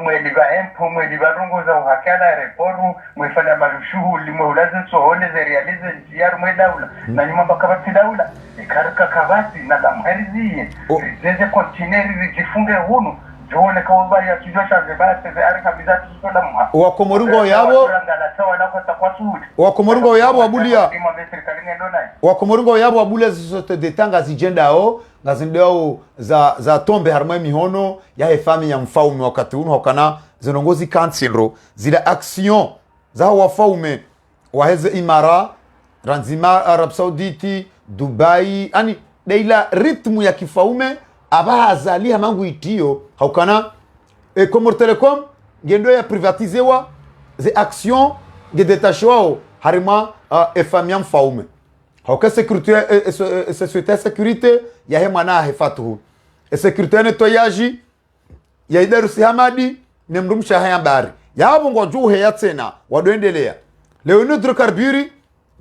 mwediba empo mwediba rongo za uhakana reporu mwefanya mashughuli mwulaze sohone ze realize njiaru mwedaula na nyuma bakabati daula ikaruka kabati na damhariziye zeze kontineri zijifunge hunu tuone kama bali ya kijua cha basi ari kabisa tutola mwa wakomorungo yabo wakomorungo yabo abulia wakomorungo yabo abulia zote detanga zijendao ngazindao za tombe harma mihono ya hefami ya mfaume wakati uno hakana zinongozi kansiro zile action za wafaume waheze imara ranzima Arab Sauditi Dubai ani deila ritmu ya kifaume abahazalia mangu itio haukana Comor Telecom ngendo ya privatizewa ze action de détachement harima efamia mfaume hauka sécurité sécurité ya hemana hefatu sécurité nettoyage ya Idarusi Hamadi ne mrumsha haya habari yabo ngoju heya tena wadoendelea leo ni hydrocarbures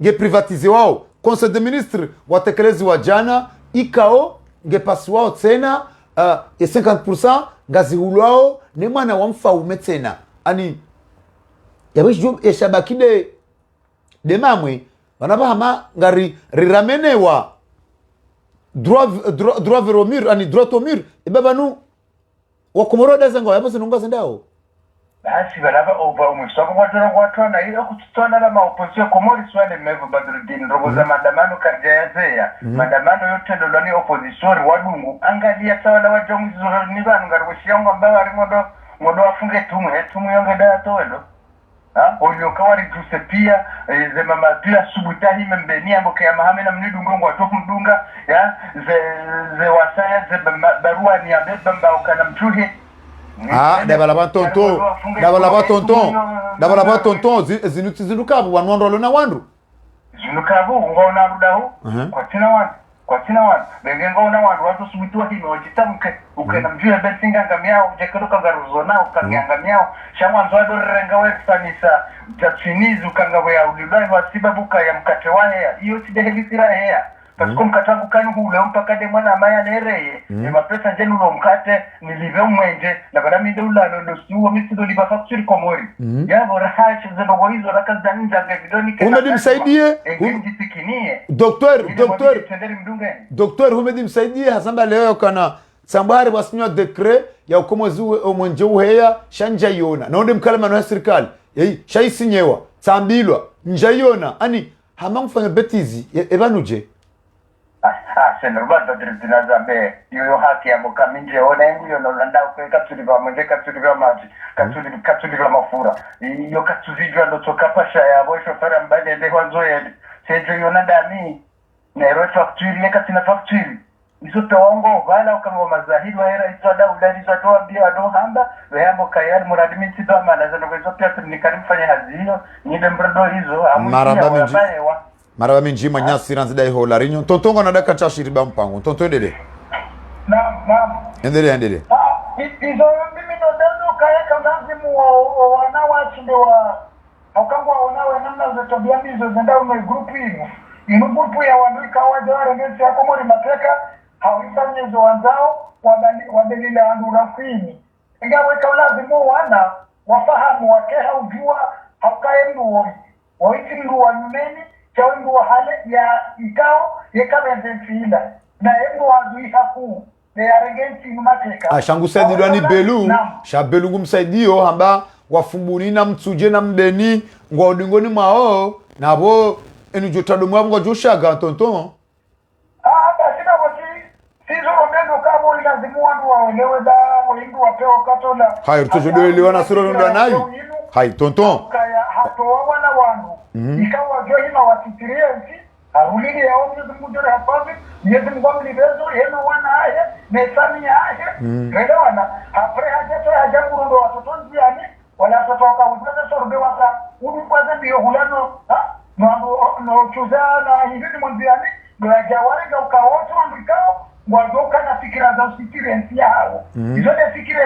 nge privatize wao conseil de ministre watekelezi wa jana ikao nge pasiwao tena ya 50% ngazi hulwao ne mwana wa mfaume tena ani yabijo eshabakide de mamwe wanabahama ngari riramenewa droit vers au mur ani droit au mur ibabanu wakomoroda zango yapo sinunga sendao basi baraba over umusoko kwa na ile kututana na opposition Komori swale mevo Badruddin robo za maandamano karjaya maandamano yote ndo ni opposition wadungu angalia tawala wa jamuzi ni banu ngarushyango ambao ari modo afunge tumu yonge da toendo olio kawari tusepia ze mama pia subutahi membenia mboke ya mahame na mnidungo ngwatofu mdunga ya ze wasaya ze barua ni abeba mbao mchuhi dabala tonton zinukabu wanondolo na wandu zinukabu ngona rudahu kwa tina wandu bengengo na wandu watu subitua hime wajitamke ukena mjua betinga ngamiao jekeruka garuzona ukangiangamiao shamwanzo wado renga wefanisa tatsinizu kangawe ya ulilai wasibabuka ya mkate wahea iyo sidehelisira hea Pasiko mkatangu kani hule mpaka de mwana amaya nereye mapesa njenu lo mkate nilive mwenje na bada minde ulalo ndo siuwa misido liba factory Komori ya vora hashi zendogo hizo raka zaninja ngevidoni Humedi msaidie Doktor Humedi msaidie hasamba leo kana sambari wasinyo dekre ya ukomozi mwenje uheya shanja yona na onde mkalamano ya serikali shaisi nyewa tambilwa njayona ani hama mfanya betizi ebanuje Senorba Badruddin Azambe yoyo haki ya mukaminje ona yangu yo nolanda kweka tuliva mwenje katuliva maji katuliva mafura iyo katuzijwa ndo tokapasha ya boisho fara mbane de wanzo ya sejo yona dami na ero factory leka tina factory izo tawongo vala ukango mazahiri wa era izo da udari za toa bia do hamba weyamo kayari muradimi tidama na zano kwezo pia tunikari haziyo nide mbrado hizo maraba minji manyasi ranzida iho larinyo tontongo na daka chashiriba mpango tonto endele endele izo mimi ndo dando kaya kangazimu wanawachinde wa akangwa wanawe namna za tabia hizo zenda ume grupu hiyo ino grupu ya wanduka waje warengenzi yako mori mateka hawifanye zo wanzao wadelila andu rafini ingawa kaulazimu wana wafahamu wakeha ujua haukaye mdu waiti mdu wa nyumeni chawengu wa hale ya ikao yekabenzensiila na embu wadui haku ne yarengensi mateka shangu saidiwa ni belu shabelu ngumsaidio hamba wafumbuni na mtsuje na mbeni ngwa udingoni mao nabo enujotado mwa ngwa joshaga tonton basi na wati sizo omendo kabo ilazimu wandu waelewe da waindu wapeo katola hayo tujodoelewa na sura ndo nayo hai tonton kaya hato wana wandu ikawa johima watitirie nchi arulili ya Mwenyezi Mungu ndio hapazi Mwenyezi Mungu mlibezo yenu wana aye mesami aye elewana hapre hajato hajamu ndo watoto njiani wala watoto wakaunza sorbe waka unikwaza ndio hulano no chuzana hivi mwanziani ndio jawari ndio kaoto andikao mwadoka na fikira za usitirensi yao hizo ni fikire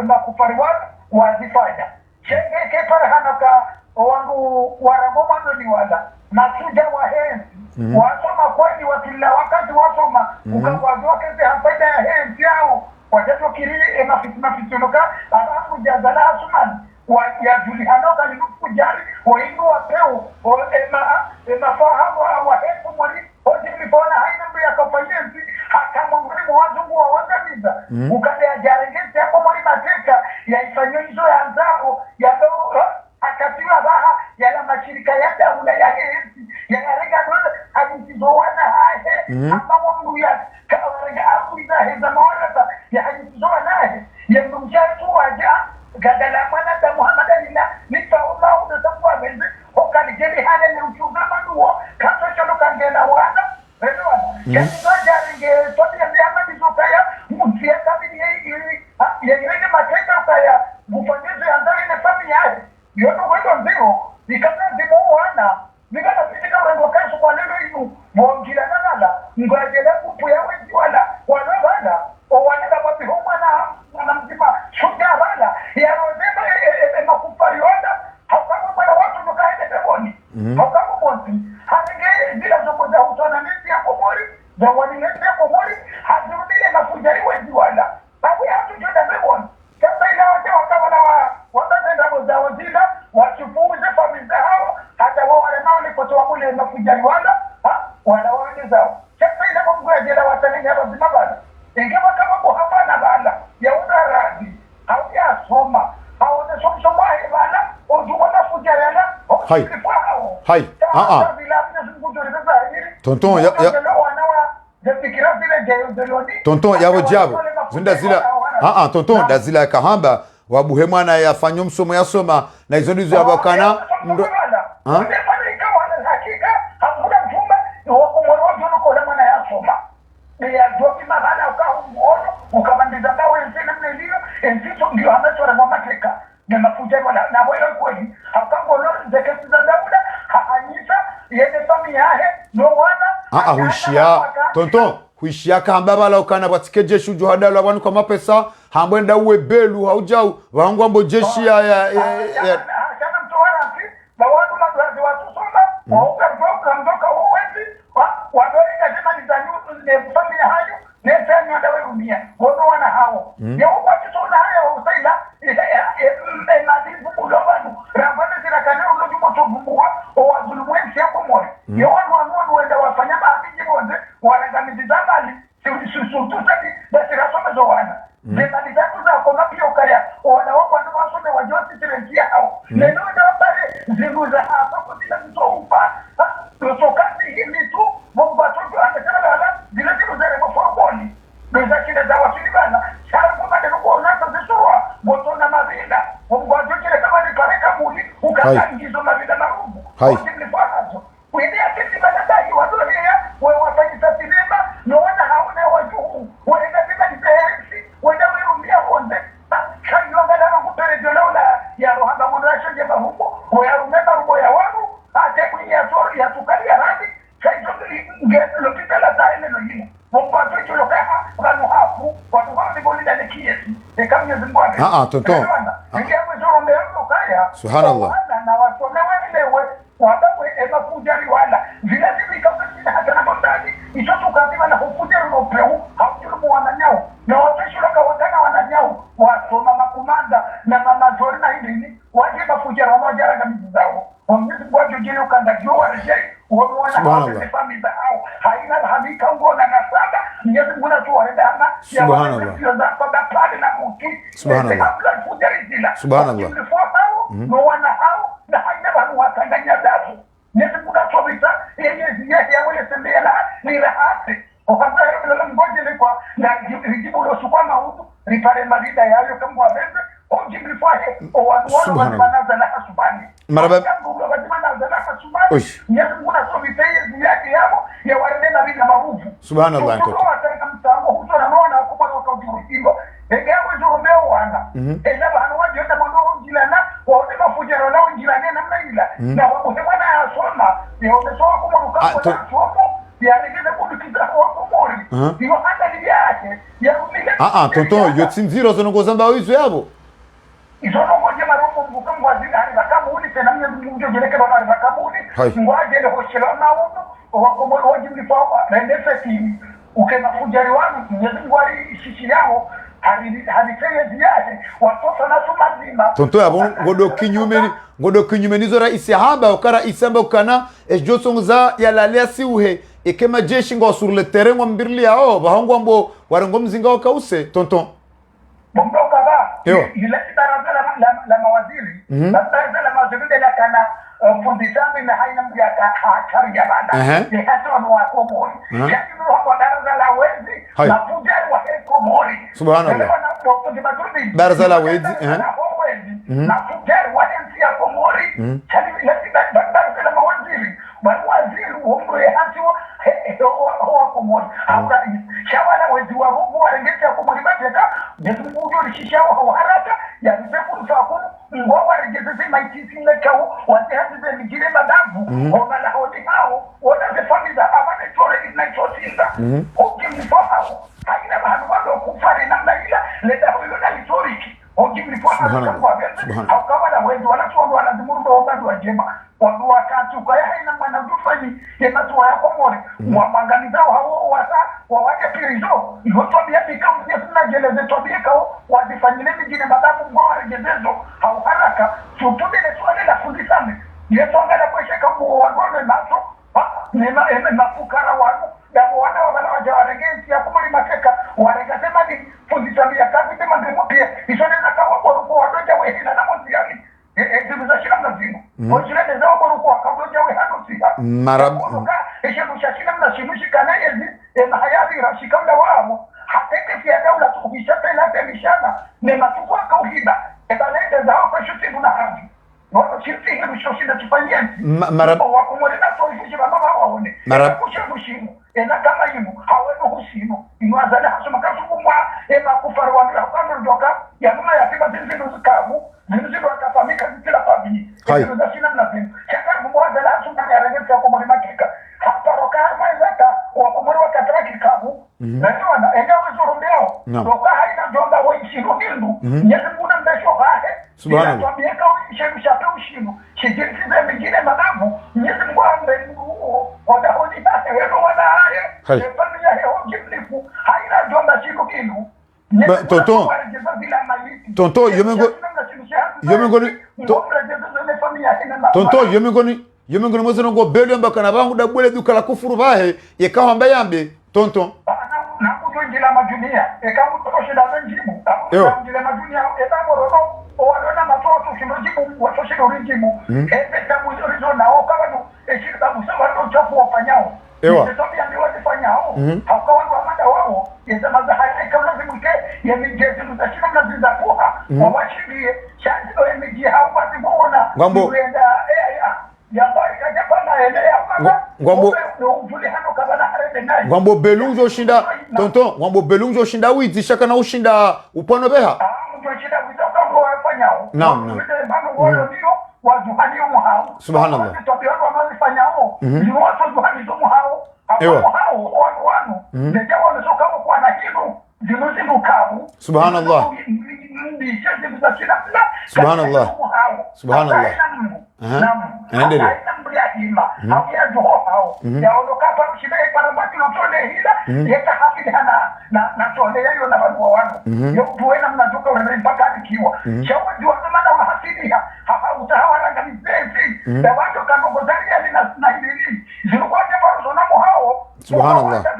na kufariwa wazifanya chenge para hanaka wangu warango mando ni wala na tuja wa hensi wasoma kwani wakila wakati wasoma ukawajua kete hapaida ya hensi yao wajato kiri mafitunoka alafu jazala hasuman ya julihanoka linukujari waindu wapeu mafahamu wa hensi mwari oji mlipona haina mbu ya kafayensi hata mwanguni mwazungu wa wangamiza ukade mashirika ya daula ya hezi yanarega dola hajisizowana hahe ambao mndu ya kawarega afuiza heza mawarata ya hajisizowana hahe ya mnumshatu waja gadala mwana da Muhammad alina nitauma unatakuwa benzi hokaligeli hale ni uchungama nuo kato chalo kangela wana elewana katiza jaringe toti ya miyama nizokaya mtia kabini ya irege mateka kaya bufanyezo ya ndari ne fami yae yoto wedo nziro nikata nzimo wana nikata pitika urengo kansu kwa lelo inu mwongila nanala ngwajela kupu ya wezi wala wana owanela wapi homa na mzima shuka wala ya rozema makupa yoda haukamu mwana watu nukaende peboni haukamu mwonti hanenge zila zokoza hutona nesi ya komori za waninesi ya komori hazirudile mafujari wezi wala babu ya hatu joda peboni sasa ila waja wakawala watatenda boza wazila wachifuze familia hao hata wawale nao lipotowa kule mafujari wala wala wawele zao sasa ila kumgua jela watanenge hapa zima bala ingeba kama kuhapana bala ya unaradi hau ya soma hau na somo ahe bala ojuwa na fujarela Hai. Hai. Tonton tonton yabo jabo zunda zila tonton da zila kahamba wabuhe mwana yafanya msomo yasoma na hizo ndizo yabakana ndo huishia tonton huishia kamba bala ukana batike jeshi juhada la wanu kwa mapesa hambwenda uwe belu haujau wangu ambo jeshi ya kana mtowara ati bawadu la watu soma wauka mdoka uwezi wadorika jema nizanyu ne familia hayo ne tena dawe umia wono wana hao ya uko kisona hayo usaila madifu ulobanu rafane sina kana ulojumo tobuwa o wazulumwensi yako mori ya wanu wenda wafanya maamiji bonde wanagamizi zamali sutusadi basi rasome zo wana zemali zatu za koma pio kaya wanaokwa ndo wasome wajosi tirentia hao neno ndo wapare zinguza hapa kutila mtoupa utokasi hili tu mungu atoto anasema lala zile zilu zere mforoboni doza kile za wasili bana shara kuma deno kwa unasa zisua botona mavila mungu atoto kama ni kareka muli ukakangizo mavila marubu ojimlifahazo kuhidia kiti banadai wadolia wafanyisa sinema nowana hauna wajuhu wenda vila nipehesi wenda wirumia honde kanyongala wanguperejoleula ya rohaba mundasho jeba huko wayarumema rubo ya wanu ate kwenye ya tukali ya radi kaizo lopita la taile no yino mwato chulo kaha wanu hafu watu wadi bolida ne kiesi ekamye zimbwane tonton ngiamwe zorombe yangu kaya subhanallah na wasome welewe wadawe ema fujari wala vile zivi kabisa hata na mondani isotu kaziva na hufujari no preu haujuru wananyao na wapesho loka watana wananyao wasoma makumanda na mamazori na hili waje mafujari wamajara na mizi zao wamisi mwajo jini ukanda juwa rejei wamuwana hao familia hao haina hamika ngona na sada nyezi muna tu wareda hama ya wapesho za kwa pale na muti subhanallah subhanallah no wana hao na haina banu watanganya datu nyezi muna tu vita yenyezi yehe ya wele sembela ni rahati wakanda hilo la mgoje lekwa na rijibu lo sukwa mautu ripare marida ya yo kama wabende ojimlifahe o wanu wanaza na hasubani maraba subhanallah tonton yotsinziro zonongoza mbawizo yabo izonongoje maromo mbukamwa zidari bakamuni tena mnye jeleke bana bakamuni ngwaje le hoshela na uno wakomo wajimli fa rendese ti ukena fujari wanu nyezi ngwari shishi yao hadifeye ziyaje watoto na sumazima tonto yabo ngodo kinyume nizo raisi haba ukara isamba ukana ejosonza yalalea siuhe ikema jeshi ngo sur le terrain wa mbirli yao bahongo ambo warango mzinga wakause tonton bombo kaba ile baraza la mawaziri baraza la mawaziri ndio kana fundisana na haina mjaka hatari ya bana ni hata wa Komori yani kwa baraza la wezi na fujari wa Komori subhanallah baraza la wezi na fujari wa nchi ya Komori yani ile baraza la mawaziri waziri umri hati wa Komori hapa shawala wezi wa Mungu walengeza Komori bateka ndio ndio shishao haraka ya msekuru sakuru ngwa regeze maitisi lekao wazihatize migire madavu wala hodi hao wana familia abane tore inachotinda ukimfahamu haina mahali wao kufari namna ila leta huyo na historiki ukimfahamu kwa vile au kama na wengi wanatuomba wanazimuru wabadu wa jema wakati kwa haina maana dufani yana tu ya Komori wamanganizao hao wasa wawake pirizo yotobia bikao sina geleze tobia kao wazifanyile migine madavu ngwa regezezo au haraka tutubile swali la fundisane yeso ngala kwesheka kwa wagone naso na fukara wanu damu wana wala waregezi ya Komori mateka waregasema ni fundisane ya kazi tema ndemo pia isoneza kawa kwa wadoja wehina na moziani zibuza shina mnazino ojilende zao kwa kadoja wehano siha marab eshemusha shina mnashimushikana yezi na hayari rashikamda wao hateke pia daula tukubisha tena temishana ne matuko kauhiba ebalende zao kwa shuti na hadi no shuti hiyo shuti tufanyeni marab wakomori na solution mama waone kusha mushimu na kama hiyo hawepo husimo inwaza na hasoma kasumwa kufaru wangu kama ndoka ya mama ya tiba zinzo zikabu zinzo akafamika kila famili ndio sina mnapenda chakari mmoja la hasoma ya regeza kwa Komori makika hapa roka maizaka wa Komori wakatraki kabu na ndio na eneo zurundeo roka haina jomba wa ishiro hindu nyezi kuna ndasho hahe subhanallah tuambie kwa ishiro shape ushiro chijinsize mingine madamu nyezi ngwambe nguo oda hodi hata weno wana haya familia heo jimlifu haina jomba shiro hindu tonton yomengoni mozeno ngo belo mbaka na bangu da bole dukala kufuru bahe yekahamba yambe tonton na kujila madunia ekamu toshe da benjibu kujila madunia etamoro no wana matoto kimajibu watoshe orijibu tamu hizo nao kama no eshika busaba ndo chafu wafanyao ndio ndio wafanyao hauka watu amada wao yesema haya kama zimuke yamejeza mtashika mnaziza kuha wawashibie chanzo yemeji hapa simuona kwenda ngwambo belunzo shinda tonton ngwambo belunzo shinda wizi shaka na ushinda upano beha naam subhanallah subhanallah subhanallah subhanallah endelea subhanallah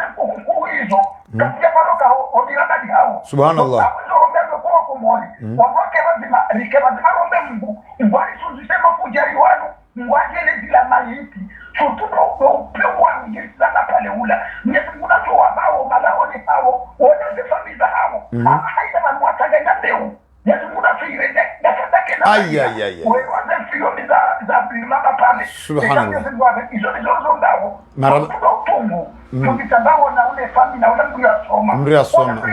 subhanallah wamoke wazima rike wazima rombe Mungu ngwali suzisema fujari wanu ngwajele zila maiti tutuno upewa ngizana pale ula nyesi mnatoa bao malahoni hao wote familia hao haida manwatanga ngandeu nyesi mnafire dakatake na wewe wazefio za mama pale subhanallah izo ndao tungu tukitambao na ule familia na ule mriasoma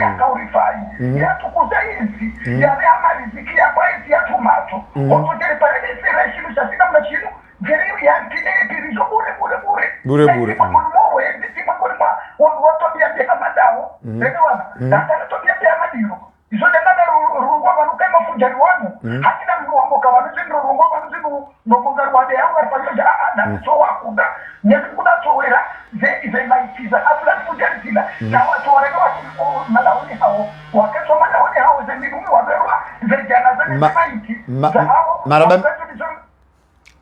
ya kaurifai ya tukuzainzi ya neama riziki ya kwaisi ya tumato otogere pale nisira ishimu shasina mnachinu geri ya kine pirizo bure mwe ndisi mkoni mwa watobia biha madao nene wana natana tobia biha madiro izo demana rungwa manuka mafujari wanu hakina mruwambo kawanuzi rungwa manuzi nopungari wade yangu arfanyoja na mso wakuda nyezi kuna towera ze maitiza afla fujari zila na watu warega watu malaoni hao wakati wa malaoni hao ze minumi waberwa ze jana ze maiti za hao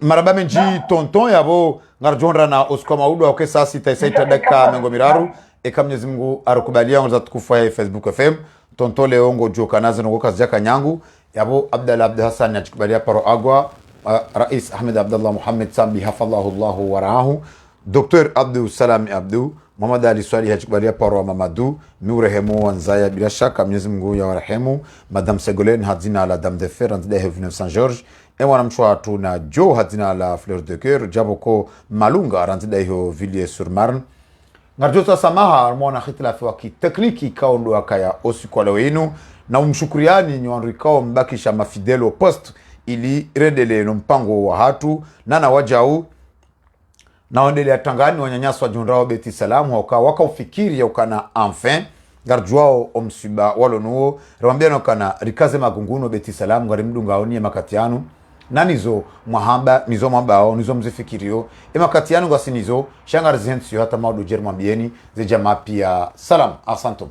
maraba menji tonton yabo ngarjonra na Oscar Maudo ke sasa itaita dakika mengo miraru eka Mwenyezi Mungu arukubalia onza tukufa ya Facebook FM tontole ongo joka nazo ngo kazi yaka nyangu yabo Abdallah Abdi Hassan yachikubalia paro agwa Rais Ahmed Abdullah Muhammad Sambi hafallahu Allah warahu Dr. Abdul Salam Abdu Muhammad Ali Swali yachikubalia paro Mamadou miurehemu wanzaya bila shaka Mwenyezi Mungu ya warehemu Madame Segolène hadina la Dame de Fer andide Heaven Saint George ewana mshwa tu na Joe hadina la Fleur de Cœur jaboko Malunga randide hiyo Villiers sur Marne ngarjota samaha mwana khitilafi wa kitekniki kaondo akaya osi kwa lewenu na umshukuriani nywanrikao mbakisha mafidelo post ili redele no mpango wa hatu nana wajau na ondele atangani wanyanyaswa junrao beti salamu waka ufikiri ya ukana enfin garjuao omsuba walo nuo rwambia no kana rikaze magunguno beti salamu ngari mdunga oni makatianu nanizo mwahamba nizo mwambao nizo mzifikirio makatianu gasinizo shangar zensio hata maudu jerma bieni ze jamaa pia salam asantum